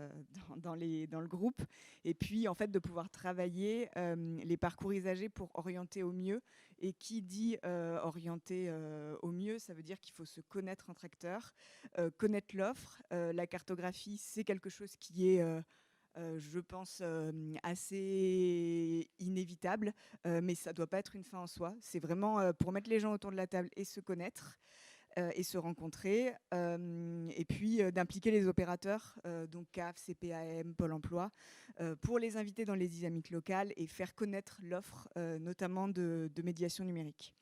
le groupe. Et puis, en fait, de pouvoir travailler les parcours usagers pour orienter au mieux. Et qui dit orienter au mieux, ça veut dire qu'il faut se connaître entre acteurs, connaître l'offre. La cartographie, c'est quelque chose qui est... je pense assez inévitable, mais ça ne doit pas être une fin en soi. C'est vraiment pour mettre les gens autour de la table et se connaître et se rencontrer, et puis d'impliquer les opérateurs, donc CAF, CPAM, Pôle emploi, pour les inviter dans les dynamiques locales et faire connaître l'offre, notamment de médiation numérique.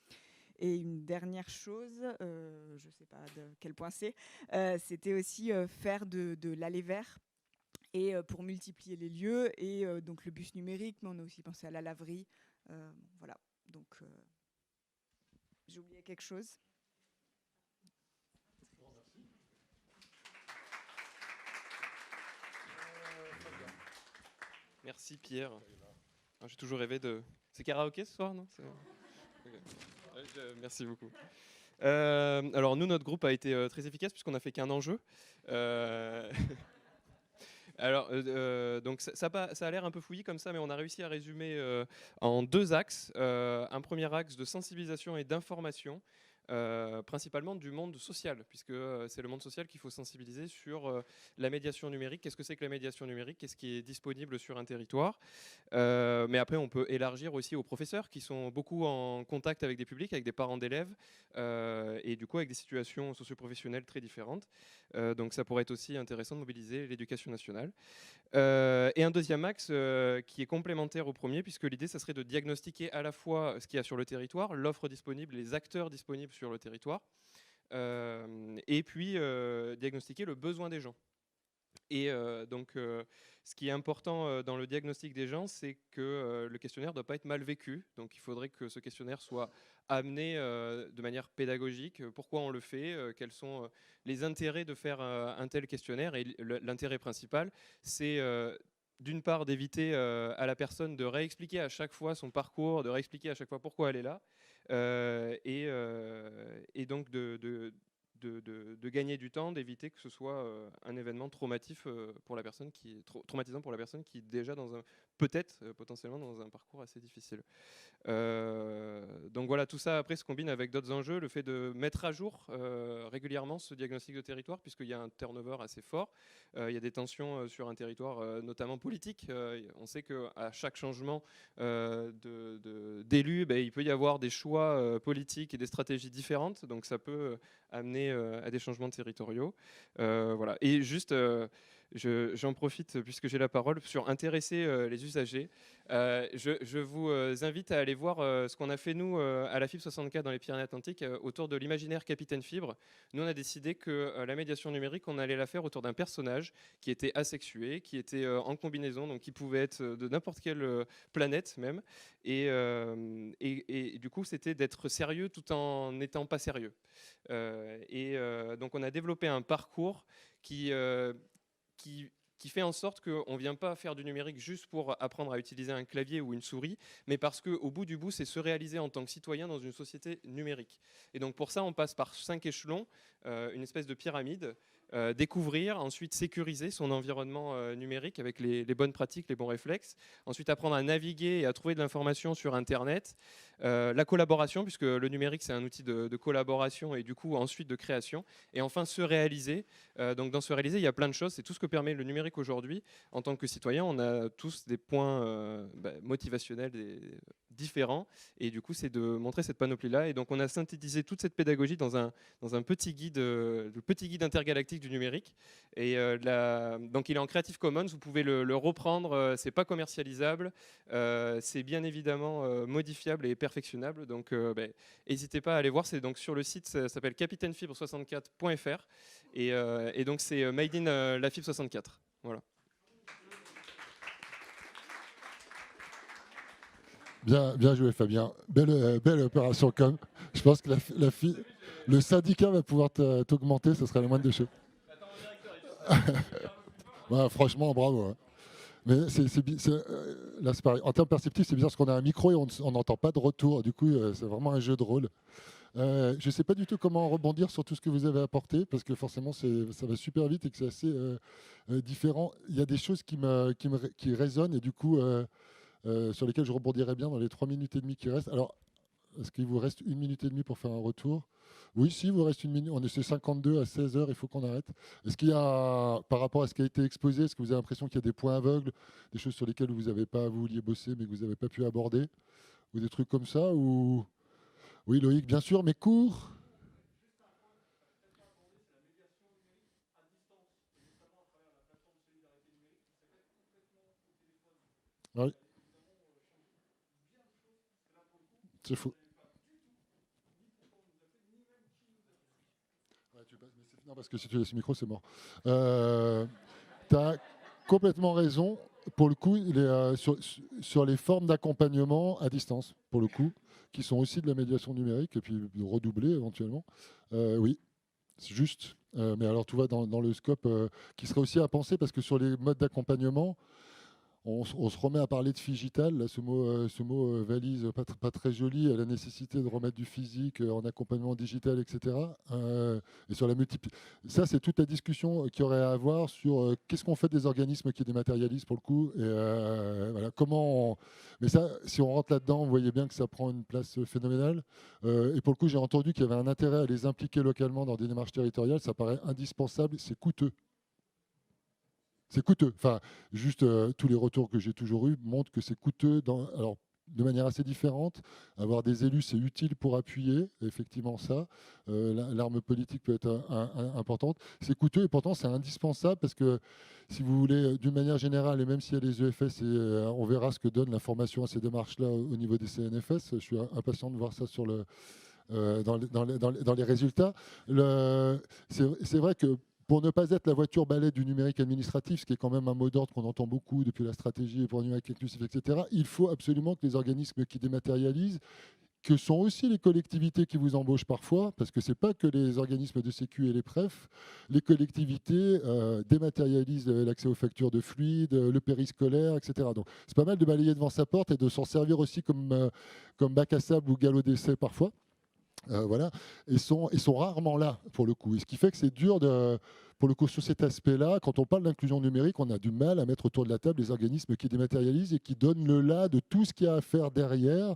Et une dernière chose, je ne sais pas de quel point c'était aussi faire de l'aller vers, et pour multiplier les lieux, et donc le bus numérique, mais on a aussi pensé à la laverie. Voilà, donc j'ai oublié quelque chose. Merci Pierre. J'ai toujours rêvé de... C'est karaoké ce soir, non? Okay. Merci beaucoup. Alors nous, notre groupe a été très efficace puisqu'on n'a fait qu'un enjeu. Alors, donc ça a l'air un peu fouillis comme ça, mais on a réussi à résumer en 2 axes. Un premier axe de sensibilisation et d'information, principalement du monde social, puisque c'est le monde social qu'il faut sensibiliser sur la médiation numérique. Qu'est-ce que c'est que la médiation numérique? Qu'est-ce qui est disponible sur un territoire? Mais après, on peut élargir aussi aux professeurs qui sont beaucoup en contact avec des publics, avec des parents d'élèves, et du coup avec des situations socio-professionnelles très différentes. Donc ça pourrait être aussi intéressant de mobiliser l'éducation nationale. Et un deuxième axe qui est complémentaire au premier, puisque l'idée, ça serait de diagnostiquer à la fois ce qu'il y a sur le territoire, l'offre disponible, les acteurs disponibles sur le territoire, et puis diagnostiquer le besoin des gens. Et donc, ce qui est important dans le diagnostic des gens, c'est que le questionnaire ne doit pas être mal vécu. Donc, il faudrait que ce questionnaire soit amené de manière pédagogique. Pourquoi on le fait? Quels sont les intérêts de faire un tel questionnaire? Et l'intérêt principal, c'est d'une part d'éviter à la personne de réexpliquer à chaque fois son parcours, de réexpliquer à chaque fois pourquoi elle est là, et donc de gagner du temps, d'éviter que ce soit un événement traumatisant pour la personne qui est déjà peut-être potentiellement dans un parcours assez difficile. Donc voilà, tout ça après se combine avec d'autres enjeux, le fait de mettre à jour régulièrement ce diagnostic de territoire, puisqu'il y a un turnover assez fort, il y a des tensions sur un territoire, notamment politique. On sait qu'à chaque changement d'élu, il peut y avoir des choix politiques et des stratégies différentes, donc ça peut amener à des changements territoriaux. Voilà. Et juste, j'en profite puisque j'ai la parole sur intéresser les usagers. Je vous invite à aller voir ce qu'on a fait nous à la Fibre 64 dans les Pyrénées-Atlantiques autour de l'imaginaire Capitaine Fibre. Nous, on a décidé que la médiation numérique, on allait la faire autour d'un personnage qui était asexué, qui était en combinaison, donc qui pouvait être de n'importe quelle planète même. Et du coup, c'était d'être sérieux tout en n'étant pas sérieux. Donc, on a développé un parcours qui fait en sorte qu'on ne vient pas faire du numérique juste pour apprendre à utiliser un clavier ou une souris, mais parce qu'au bout du bout, c'est se réaliser en tant que citoyen dans une société numérique. Et donc pour ça, on passe par 5 échelons, une espèce de pyramide. Découvrir, ensuite sécuriser son environnement numérique avec les bonnes pratiques, les bons réflexes, ensuite apprendre à naviguer et à trouver de l'information sur Internet, la collaboration, puisque le numérique c'est un outil de collaboration et du coup ensuite de création, et enfin se réaliser. Donc dans se réaliser, il y a plein de choses, c'est tout ce que permet le numérique aujourd'hui. En tant que citoyen, on a tous des points motivationnels, différents. Et du coup, c'est de montrer cette panoplie-là. Et donc, on a synthétisé toute cette pédagogie dans un petit guide, le petit guide intergalactique du numérique. Et donc, il est en Creative Commons. Vous pouvez le reprendre. C'est pas commercialisable. C'est bien évidemment modifiable et perfectionnable. Donc, n'hésitez pas à aller voir. C'est donc sur le site, ça s'appelle capitainefibre64.fr. Et donc, c'est Made in la Fibre 64. Voilà. Bien joué, Fabien. Belle opération, com. Je pense que le syndicat va pouvoir t'augmenter, ce serait la moindre des choses. Ouais, franchement, bravo. Hein. Mais là, c'est pareil. En termes perceptifs, c'est bizarre parce qu'on a un micro et on n'entend pas de retour. Du coup, c'est vraiment un jeu de rôle. Je ne sais pas du tout comment rebondir sur tout ce que vous avez apporté, parce que forcément, ça va super vite et que c'est assez différent. Il y a des choses qui résonnent et du coup, sur lesquelles je rebondirai bien dans les 3 minutes et demie qui restent. Alors, est-ce qu'il vous reste 1 minute et demie pour faire un retour? Oui, si, il vous reste 1 minute. On est 52 à 16h, il faut qu'on arrête. Est-ce qu'il y a, par rapport à ce qui a été exposé, est-ce que vous avez l'impression qu'il y a des points aveugles, des choses sur lesquelles vous vouliez bosser, mais que vous n'avez pas pu aborder, ou des trucs comme ça ou... Oui, Loïc, bien sûr, mais court. Oui. C'est faux. Ouais, non, parce que si tu laisses le micro, c'est mort. Tu as complètement raison. Pour le coup, il est, sur les formes d'accompagnement à distance, pour le coup, qui sont aussi de la médiation numérique, et puis de redoubler éventuellement. Oui, c'est juste. Mais alors, tout va dans le scope qui serait aussi à penser, parce que sur les modes d'accompagnement, on se remet à parler de figital, là, ce mot valise pas très joli, la nécessité de remettre du physique en accompagnement digital, etc. Et sur la ça, c'est toute la discussion qu'il y aurait à avoir sur qu'est-ce qu'on fait des organismes qui dématérialisent pour le coup. Et voilà, Mais ça, si on rentre là-dedans, vous voyez bien que ça prend une place phénoménale. Et pour le coup, j'ai entendu qu'il y avait un intérêt à les impliquer localement dans des démarches territoriales. Ça paraît indispensable, c'est coûteux. C'est coûteux. Enfin, juste tous les retours que j'ai toujours eus montrent que c'est coûteux. Alors, de manière assez différente, avoir des élus, c'est utile pour appuyer, effectivement ça. L'arme politique peut être importante. C'est coûteux et pourtant c'est indispensable parce que, si vous voulez, d'une manière générale, et même s'il y a les EFS, on verra ce que donne la formation à ces démarches-là au niveau des CNFS. Je suis impatient de voir ça dans les résultats. C'est vrai que pour ne pas être la voiture balai du numérique administratif, ce qui est quand même un mot d'ordre qu'on entend beaucoup depuis la stratégie pour le numérique inclusif, etc., il faut absolument que les organismes qui dématérialisent, que sont aussi les collectivités qui vous embauchent parfois, parce que ce n'est pas que les organismes de sécu et les prefs, les collectivités dématérialisent l'accès aux factures de fluide, le périscolaire, etc. Donc c'est pas mal de balayer devant sa porte et de s'en servir aussi comme bac à sable ou galop d'essai parfois. Voilà, et sont rarement là pour le coup. Et ce qui fait que c'est dur pour le coup sur cet aspect-là. Quand on parle d'inclusion numérique, on a du mal à mettre autour de la table les organismes qui dématérialisent et qui donnent le là de tout ce qu'il y a à faire derrière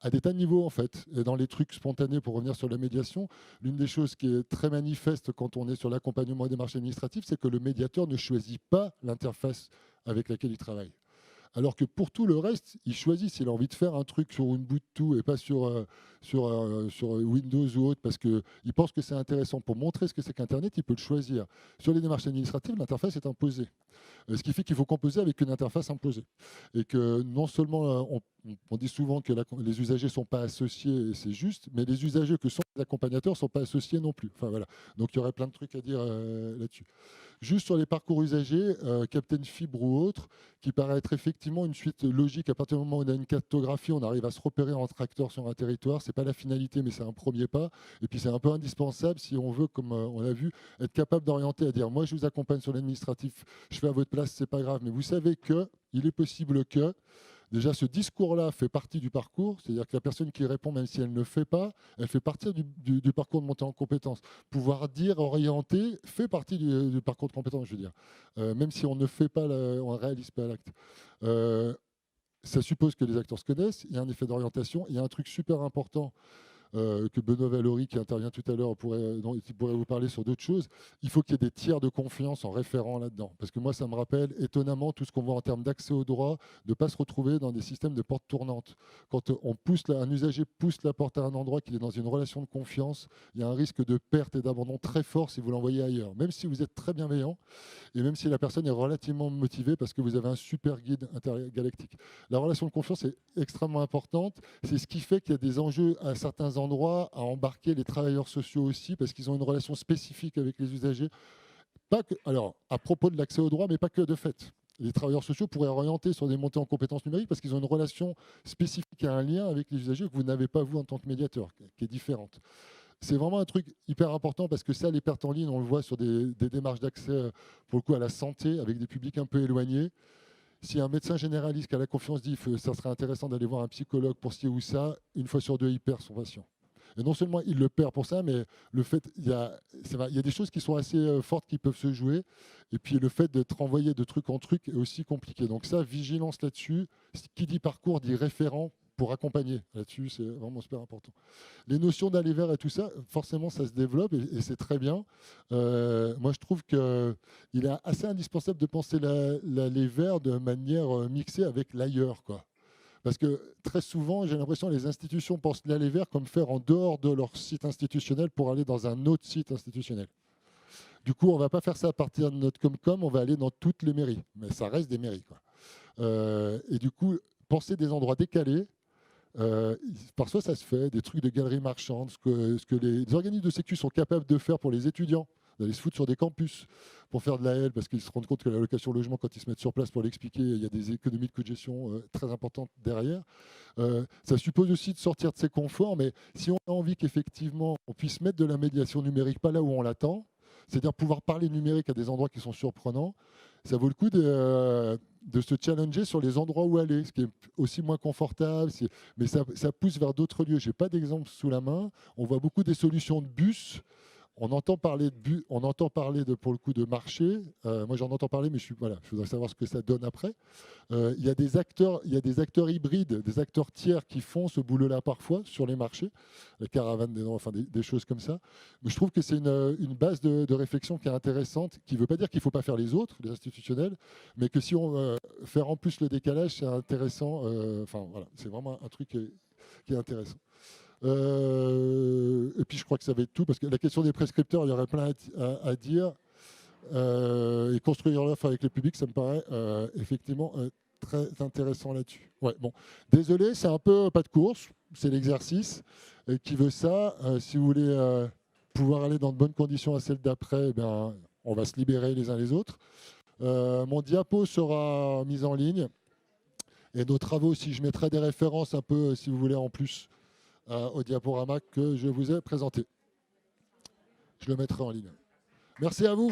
à des tas de niveaux en fait. Et dans les trucs spontanés, pour revenir sur la médiation, l'une des choses qui est très manifeste quand on est sur l'accompagnement des démarches administratives, c'est que le médiateur ne choisit pas l'interface avec laquelle il travaille. Alors que pour tout le reste, il choisit s'il a envie de faire un truc sur Ubuntu et pas sur Windows ou autre, parce qu'il pense que c'est intéressant pour montrer ce que c'est qu'Internet, il peut le choisir. Sur les démarches administratives, l'interface est imposée. Ce qui fait qu'il faut composer avec une interface imposée. Et que non seulement, on dit souvent que les usagers ne sont pas associés, et c'est juste, mais les usagers que sont les accompagnateurs ne sont pas associés non plus. Enfin, voilà. Donc il y aurait plein de trucs à dire là-dessus. Juste sur les parcours usagers, Captain Fibre ou autre, qui paraît être effectivement une suite logique. À partir du moment où on a une cartographie, on arrive à se repérer entre acteurs sur un territoire. Ce n'est pas la finalité, mais c'est un premier pas. Et puis c'est un peu indispensable si on veut, comme on l'a vu, être capable d'orienter à dire moi je vous accompagne sur l'administratif, je fais à votre place, c'est pas grave. Mais vous savez qu'il est possible que... Déjà, ce discours-là fait partie du parcours, c'est-à-dire que la personne qui répond, même si elle ne fait pas, elle fait partie du parcours de montée en compétence. Pouvoir dire, orienter, fait partie du parcours de compétence, je veux dire. Même si on ne fait pas, on ne réalise pas l'acte. Ça suppose que les acteurs se connaissent, il y a un effet d'orientation, il y a un truc super important que Benoît Valory, qui intervient tout à l'heure, pourrait vous parler sur d'autres choses. Il faut qu'il y ait des tiers de confiance en référent là-dedans. Parce que moi, ça me rappelle étonnamment tout ce qu'on voit en termes d'accès au droit, de ne pas se retrouver dans des systèmes de porte tournante. Quand un usager pousse la porte à un endroit, qu'il est dans une relation de confiance, il y a un risque de perte et d'abandon très fort si vous l'envoyez ailleurs. Même si vous êtes très bienveillant et même si la personne est relativement motivée parce que vous avez un super guide intergalactique. La relation de confiance est extrêmement importante. C'est ce qui fait qu'il y a des enjeux à certains endroits à embarquer les travailleurs sociaux aussi parce qu'ils ont une relation spécifique avec les usagers. Pas que, alors, à propos de l'accès au droit, mais pas que de fait. Les travailleurs sociaux pourraient orienter sur des montées en compétences numériques parce qu'ils ont une relation spécifique et un lien avec les usagers que vous n'avez pas vous en tant que médiateur, qui est différente. C'est vraiment un truc hyper important parce que ça, les pertes en ligne, on le voit sur des démarches d'accès pour le coup à la santé avec des publics un peu éloignés. Si un médecin généraliste qui a la confiance dit que ça serait intéressant d'aller voir un psychologue pour ci ou ça, une fois sur deux, il perd son patient. Et non seulement il le perd pour ça, mais le fait, il y a des choses qui sont assez fortes qui peuvent se jouer. Et puis le fait d'être renvoyé de truc en truc est aussi compliqué. Donc ça, vigilance là-dessus. Qui dit parcours dit référent pour accompagner là-dessus, c'est vraiment super important. Les notions d'aller vers et tout ça, forcément, ça se développe et c'est très bien. Moi, je trouve qu'il est assez indispensable de penser l'aller vers de manière mixée avec l'ailleurs, quoi. Parce que très souvent, j'ai l'impression que les institutions pensent l'aller vers comme faire en dehors de leur site institutionnel pour aller dans un autre site institutionnel. Du coup, on ne va pas faire ça à partir de notre Comcom, on va aller dans toutes les mairies. Mais ça reste des mairies, quoi. Et du coup, penser des endroits décalés, parfois ça se fait, des trucs de galeries marchandes, ce que les organismes de sécu sont capables de faire pour les étudiants, d'aller se foutre sur des campus pour faire de la L, parce qu'ils se rendent compte que la location logement, quand ils se mettent sur place pour l'expliquer, il y a des économies de coûts de gestion très importantes derrière. Ça suppose aussi de sortir de ses conforts, mais si on a envie qu'effectivement on puisse mettre de la médiation numérique pas là où on l'attend, c'est-à-dire pouvoir parler numérique à des endroits qui sont surprenants, ça vaut le coup de se challenger sur les endroits où aller, ce qui est aussi moins confortable, mais ça pousse vers d'autres lieux. Je n'ai pas d'exemple sous la main. On voit beaucoup des solutions de bus. On entend parler pour le coup de marché. Moi, j'en entends parler, mais je voudrais savoir ce que ça donne après. Il y a des acteurs hybrides, des acteurs tiers qui font ce boulot-là parfois sur les marchés, la caravane, des choses comme ça. Mais je trouve que c'est une base de réflexion qui est intéressante, qui ne veut pas dire qu'il ne faut pas faire les autres, les institutionnels, mais que si on veut faire en plus le décalage, c'est intéressant. C'est vraiment un truc qui est intéressant. Et puis je crois que ça va être tout, parce que la question des prescripteurs, il y aurait plein à dire. Et construire l'offre avec le public, ça me paraît effectivement très intéressant là-dessus. Ouais, bon. Désolé, c'est un peu pas de course, c'est l'exercice qui veut ça. Si vous voulez pouvoir aller dans de bonnes conditions à celle d'après, eh bien, on va se libérer les uns les autres. Mon diapo sera mis en ligne. Et nos travaux aussi, je mettrai des références un peu, si vous voulez, en plus au diaporama que je vous ai présenté. Je le mettrai en ligne. Merci à vous.